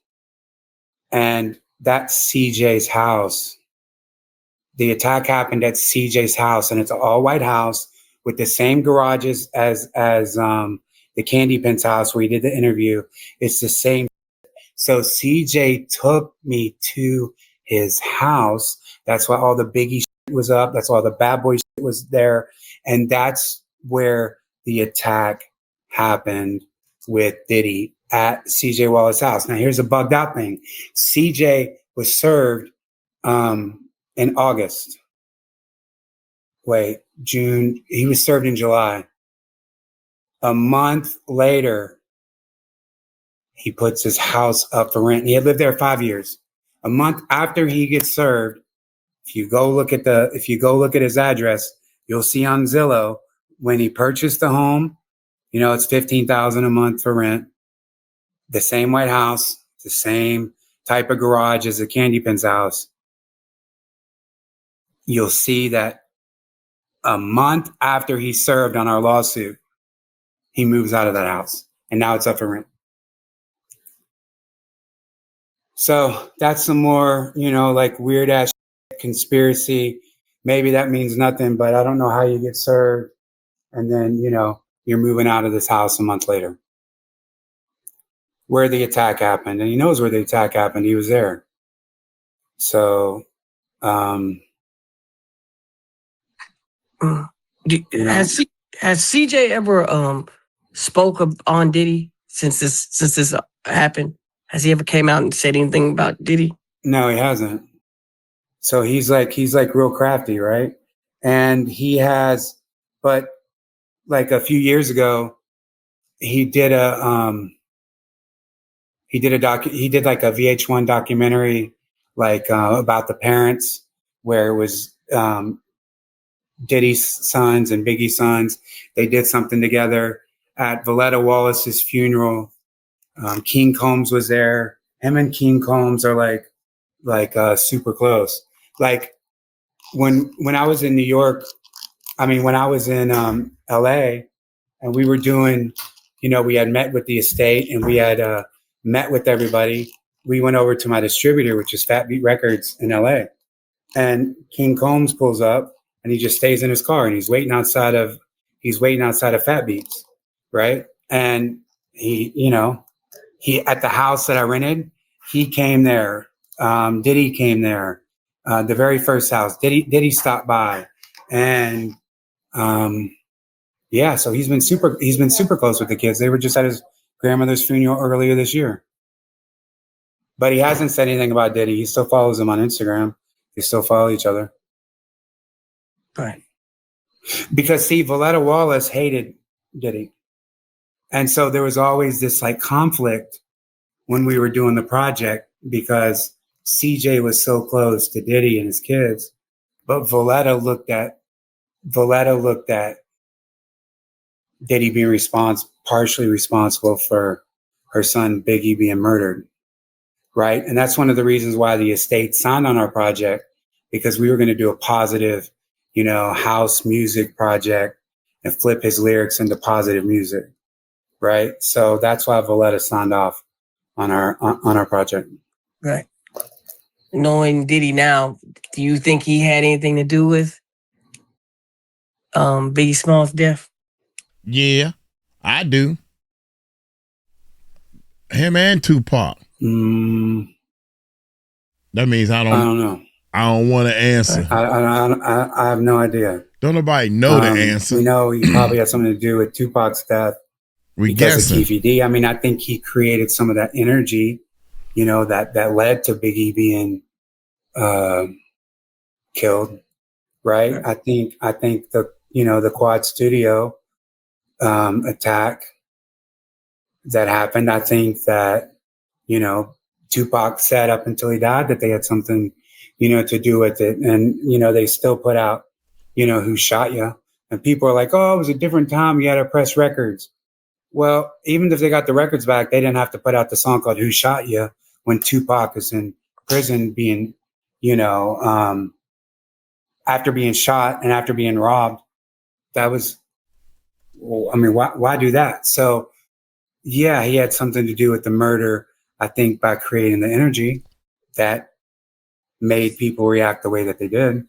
and that's CJ's house. The attack happened at CJ's house, and it's an all white house with the same garages as the Candy Pin's house where he did the interview. It's the same. So CJ took me to his house. That's why all the Biggie shit was up. That's why all the Bad Boy shit was there. And that's where the attack happened with Diddy at CJ Wallace's house. Now here's a bugged out thing. CJ was served in August. June. He was served in July. A month later, he puts his house up for rent. He had lived there 5 years. A month after he gets served, if you go look at his address, you'll see on Zillow when he purchased the home, it's $15,000 a month for rent. The same white house, the same type of garage as the Candy Pin's house. You'll see that a month after he served on our lawsuit, he moves out of that house, and now it's up for rent. So that's some more, like weird ass conspiracy. Maybe that means nothing, but I don't know how you get served. And then, you're moving out of this house a month later. Where the attack happened. And he knows where the attack happened. He was there. So, has CJ ever spoke on Diddy since this happened? Has he ever came out and said anything about Diddy? No, he hasn't. So he's like real crafty, right? And he has, but like a few years ago, he did like a VH1 documentary, like about the parents, where it was Diddy's sons and Biggie's sons. They did something together at Valletta Wallace's funeral. King Combs was there. Him and King Combs are like super close. Like when I was in New York, when I was in LA, and we were doing, we had met with the estate and we had met with everybody. We went over to my distributor, which is Fat Beat Records in LA, and King Combs pulls up and he just stays in his car and he's waiting outside of Fat Beats, right? And he at the house that I rented, he came there. Diddy came there. The very first house, Diddy stopped by, and so he's been super close with the kids. They were just at his grandmother's funeral earlier this year. But he hasn't said anything about Diddy. He still follows him on Instagram. They still follow each other. Right. Because see, Valletta Wallace hated Diddy. And so there was always this like conflict when we were doing the project because CJ was so close to Diddy and his kids. But Valletta looked at Diddy being partially responsible for her son Biggie being murdered. Right. And that's one of the reasons why the estate signed on our project, because we were going to do a positive, house music project and flip his lyrics into positive music. Right. So that's why Valletta signed off on our project. Right. Knowing Diddy now, do you think he had anything to do with Biggie Smalls' death? Yeah, I do. Him and Tupac. That means I don't know. I don't want to answer. I have no idea. Don't nobody know the answer. We know he probably had something to do with Tupac's death. We because guessing. of Keefe D. I think he created some of that energy, that led to Biggie being killed. Right? I think the Quad Studio attack that happened. I think that, Tupac said up until he died that they had something, to do with it. And, they still put out, Who Shot Ya? And people are like, oh, it was a different time. You had to press records. Well, even if they got the records back, they didn't have to put out the song called Who Shot Ya when Tupac is in prison being, after being shot and after being robbed. That was, why do that? So, yeah, he had something to do with the murder, I think, by creating the energy that made people react the way that they did.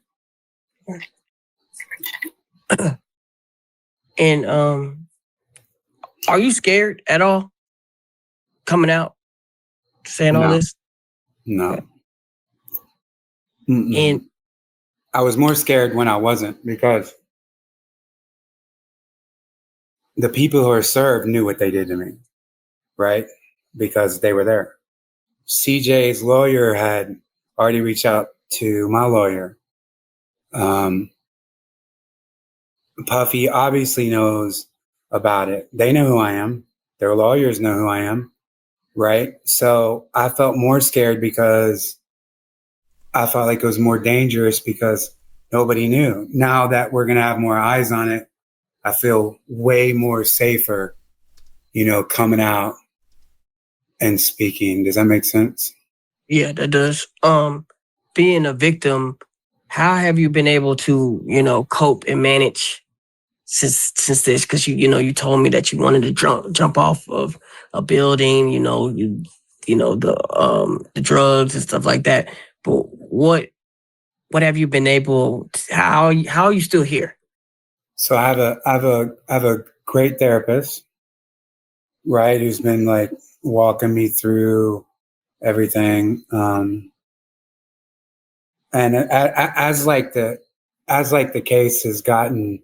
And are you scared at all coming out saying all this? No. And I was more scared when I wasn't, because the people who are served knew what they did to me, right? Because they were there. CJ's lawyer had already reached out to my lawyer. Puffy obviously knows about it. They know who I am. Their lawyers know who I am, right? So I felt more scared because I felt like it was more dangerous because nobody knew. Now that we're going to have more eyes on it, I feel way more safer, coming out and speaking. Does that make sense? Yeah, that does. Being a victim, how have you been able to, cope and manage since this? Because you told me that you wanted to jump off of a building, the drugs and stuff like that. But what have you been able to, how are you still here? So I have a great therapist, right, who's been like walking me through everything. And as the case has gotten,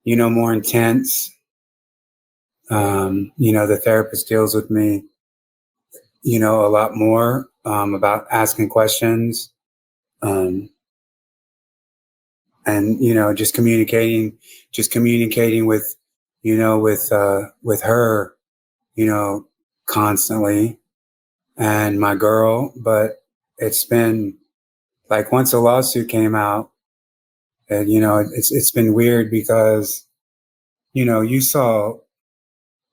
more intense, the therapist deals with me, a lot more, about asking questions, and, just communicating with, with her, constantly, and my girl. But it's been like, once a lawsuit came out, and, it's been weird because, you saw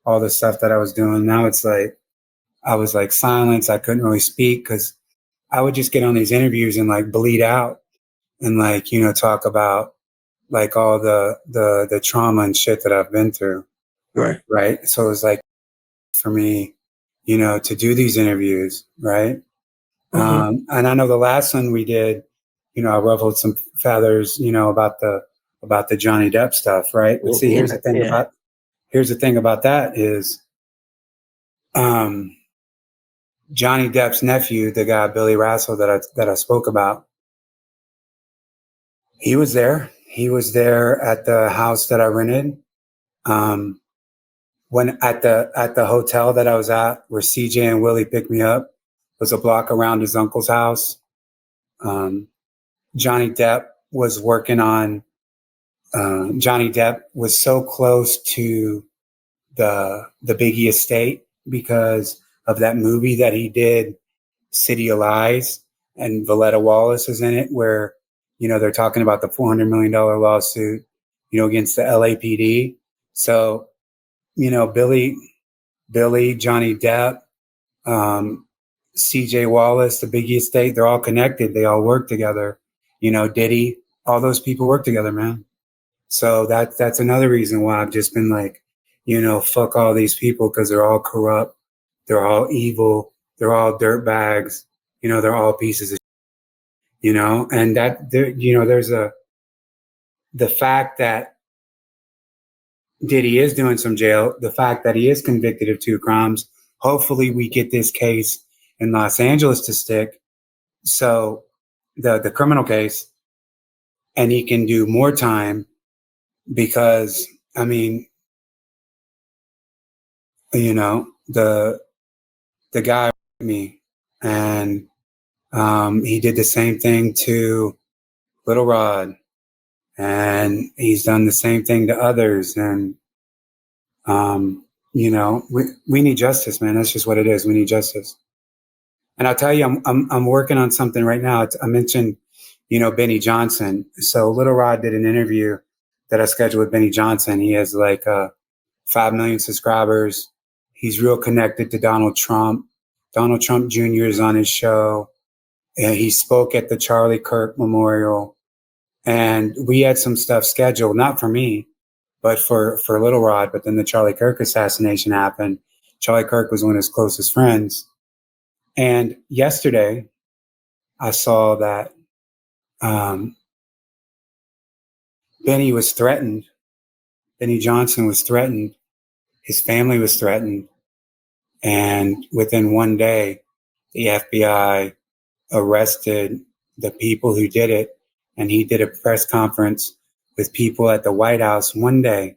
all the stuff that I was doing. Now it's like, I was like silenced. I couldn't really speak because I would just get on these interviews and like bleed out and like, talk about like all the trauma and shit that I've been through. Right. Right. So it was like for me, to do these interviews. Right. And I know the last one we did, I ruffled some feathers, about the Johnny Depp stuff. Right. But see, here's the thing about that is, Johnny Depp's nephew, the guy Billy Rassel that I spoke about, he was there. He was there at the house that I rented. When at the hotel that I was at, where CJ and Willie picked me up, was a block around his uncle's house. Johnny Depp was working on. Johnny Depp was so close to the Biggie estate because of that movie that he did, City of Lies, and Valletta Wallace is in it, where, they're talking about the $400 million lawsuit, against the LAPD. So, Billy, Johnny Depp, CJ Wallace, the Biggie estate, they're all connected. They all work together. Diddy, all those people work together, man. So that's another reason why I've just been like, fuck all these people, because they're all corrupt. They're all evil. They're all dirtbags. They're all pieces of shit, and that, there's the fact that Diddy is doing some jail, the fact that he is convicted of 2 crimes. Hopefully we get this case in Los Angeles to stick. So the criminal case, and he can do more time because, I mean, the guy with me, and he did the same thing to Little Rod, and he's done the same thing to others. And, we need justice, man. That's just what it is. We need justice. And I'll tell you, I'm working on something right now. I mentioned, Benny Johnson. So Little Rod did an interview that I scheduled with Benny Johnson. He has like 5 million subscribers. He's real connected to Donald Trump. Donald Trump Jr. is on his show. He spoke at the Charlie Kirk Memorial. And we had some stuff scheduled, not for me, but for Little Rod. But then the Charlie Kirk assassination happened. Charlie Kirk was one of his closest friends. And yesterday, I saw that Benny was threatened. Benny Johnson was threatened. His family was threatened. And within one day, the FBI arrested the people who did it. And he did a press conference with people at the White House one day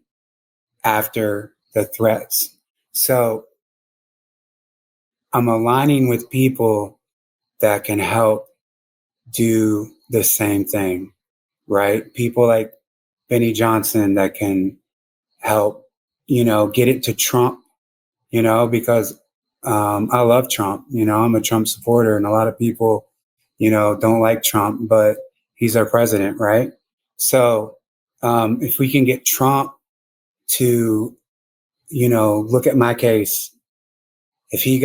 after the threats. So I'm aligning with people that can help do the same thing, right? People like Benny Johnson that can help, get it to Trump, because I love Trump. I'm a Trump supporter, and a lot of people, don't like Trump, but he's our president, right? So if we can get Trump to, look at my case, if he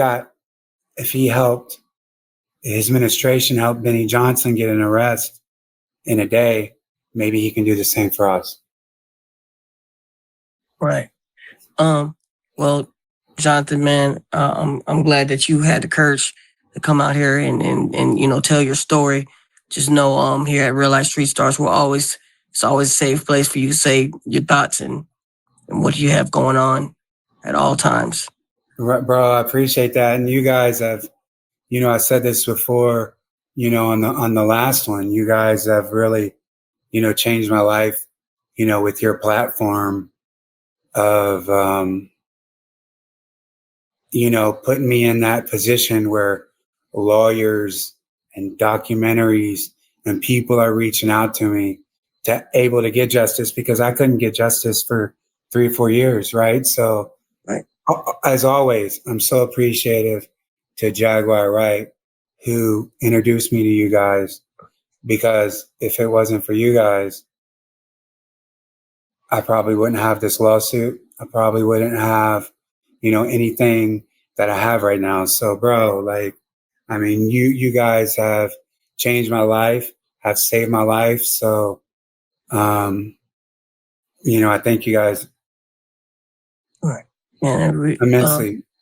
helped, his administration helped Benny Johnson get an arrest in a day, maybe he can do the same for us. Right. Well, Jonathan, man, I'm glad that you had the courage to come out here and tell your story. Just know, here at Real Life Street Stars, it's always a safe place for you to say your thoughts and what you have going on at all times. Right, bro, I appreciate that. And you guys have, I said this before, on the last one, you guys have really, changed my life, with your platform of, putting me in that position where lawyers and documentaries and people are reaching out to me to able to get justice, because I couldn't get justice for 3 or 4 years. Right. So right. As always, I'm so appreciative to Jaguar Wright, who introduced me to you guys, because if it wasn't for you guys, I probably wouldn't have this lawsuit. I probably wouldn't have, anything that I have right now. So, bro, you guys have changed my life, have saved my life. So, I thank you guys. All right. Man,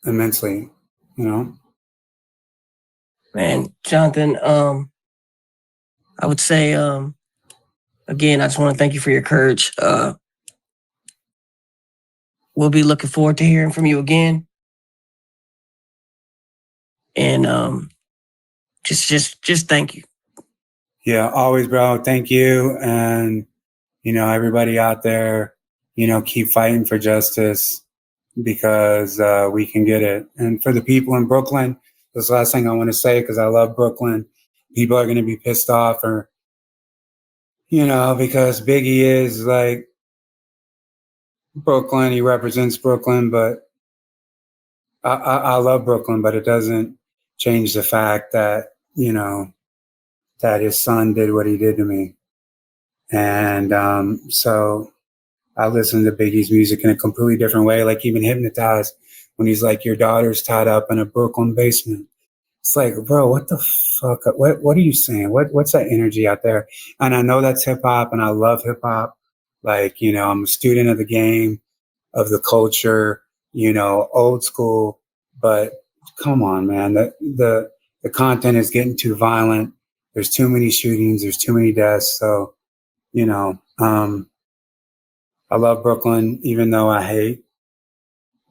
immensely, Man, Jonathan, I would say, again, I just want to thank you for your courage. We'll be looking forward to hearing from you again. And just thank you. Yeah, always, bro. Thank you. And, everybody out there, keep fighting for justice, because we can get it. And for the people in Brooklyn, this is the last thing I want to say, because I love Brooklyn. People are going to be pissed off, or, because Biggie is like Brooklyn, he represents Brooklyn, but I love Brooklyn, but it doesn't change the fact that, that his son did what he did to me. And so I listen to Biggie's music in a completely different way, like even Hypnotized, when he's like, your daughter's tied up in a Brooklyn basement. It's like, bro, what the fuck? What are you saying? What's that energy out there? And I know that's hip hop, and I love hip hop. Like, I'm a student of the game, of the culture, old school. But come on, man, the content is getting too violent. There's too many shootings. There's too many deaths. So, I love Brooklyn, even though I hate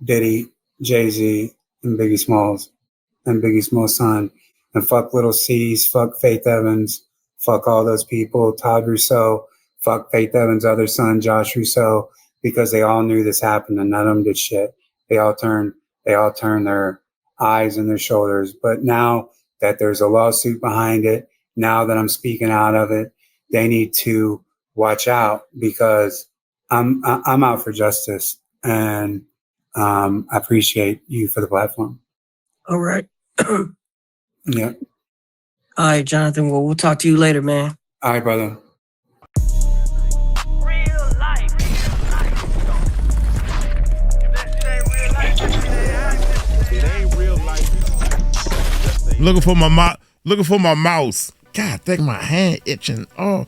Diddy, Jay-Z, and Biggie Smalls, and Biggie Smalls' son. And fuck Little C's, fuck Faith Evans, fuck all those people, Todd Rousseau, fuck Faith Evans' other son, Josh Rousseau, because they all knew this happened and none of them did shit. They all turned their eyes and their shoulders. But now that there's a lawsuit behind it, now that I'm speaking out of it, they need to watch out, because I'm out for justice, and I appreciate you for the platform. All right. Yeah. All right, Jonathan. Well, we'll talk to you later, man. All right, brother. Looking for my mouse. God, dang, my hand itching. Oh,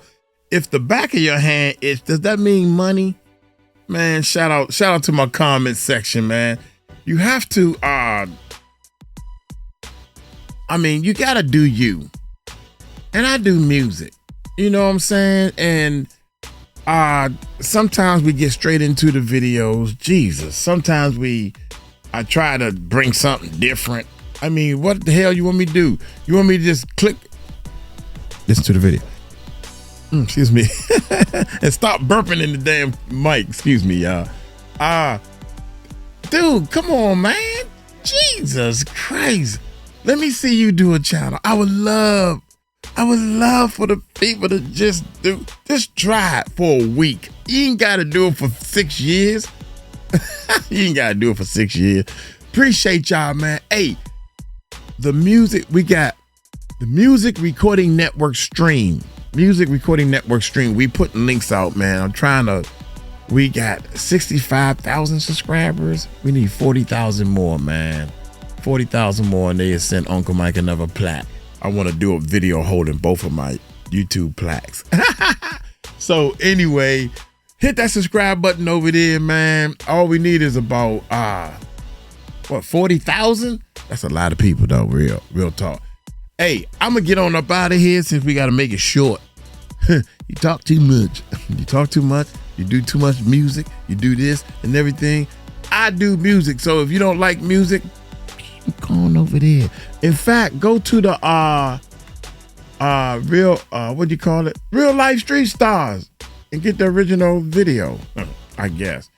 if the back of your hand itch, does that mean money? Man, shout out to my comment section, man. You have to, you gotta do you. And I do music. You know what I'm saying? And sometimes we get straight into the videos. Jesus. Sometimes I try to bring something different. I mean, what the hell you want me to do? You want me to just click, listen to the video. Excuse me. And stop burping in the damn mic. Excuse me, y'all. Dude, come on, man. Jesus Christ. Let me see you do a channel. I would love I would love for the people to just try it for a week. You ain't got to do it for 6 years. You ain't got to do it for 6 years. Appreciate y'all, man. Hey, the music, we got the Music Recording Network stream. Music Recording Network stream. We putting links out, man. We got 65,000 subscribers. We need 40,000 more, man. 40,000 more, and they send Uncle Mike another plaque. I want to do a video holding both of my YouTube plaques. So anyway, hit that subscribe button over there, man. All we need is about 40,000? That's a lot of people though, real talk. Hey, I'm gonna get on up out of here since we gotta make it short. You talk too much. You talk too much. You do too much music. You do this and everything. I do music, so if you don't like music, keep going over there. In fact, go to the Real Life Street Stars and get the original video. I guess.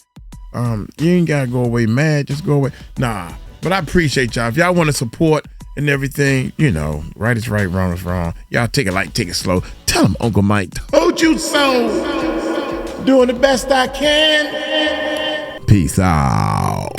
You ain't gotta go away mad. Just go away. Nah, but I appreciate y'all. If y'all want to support and everything, you know, right is right, wrong is wrong. Y'all take it light, take it slow. Tell them Uncle Mike told you so. Doing the best I can. Peace out.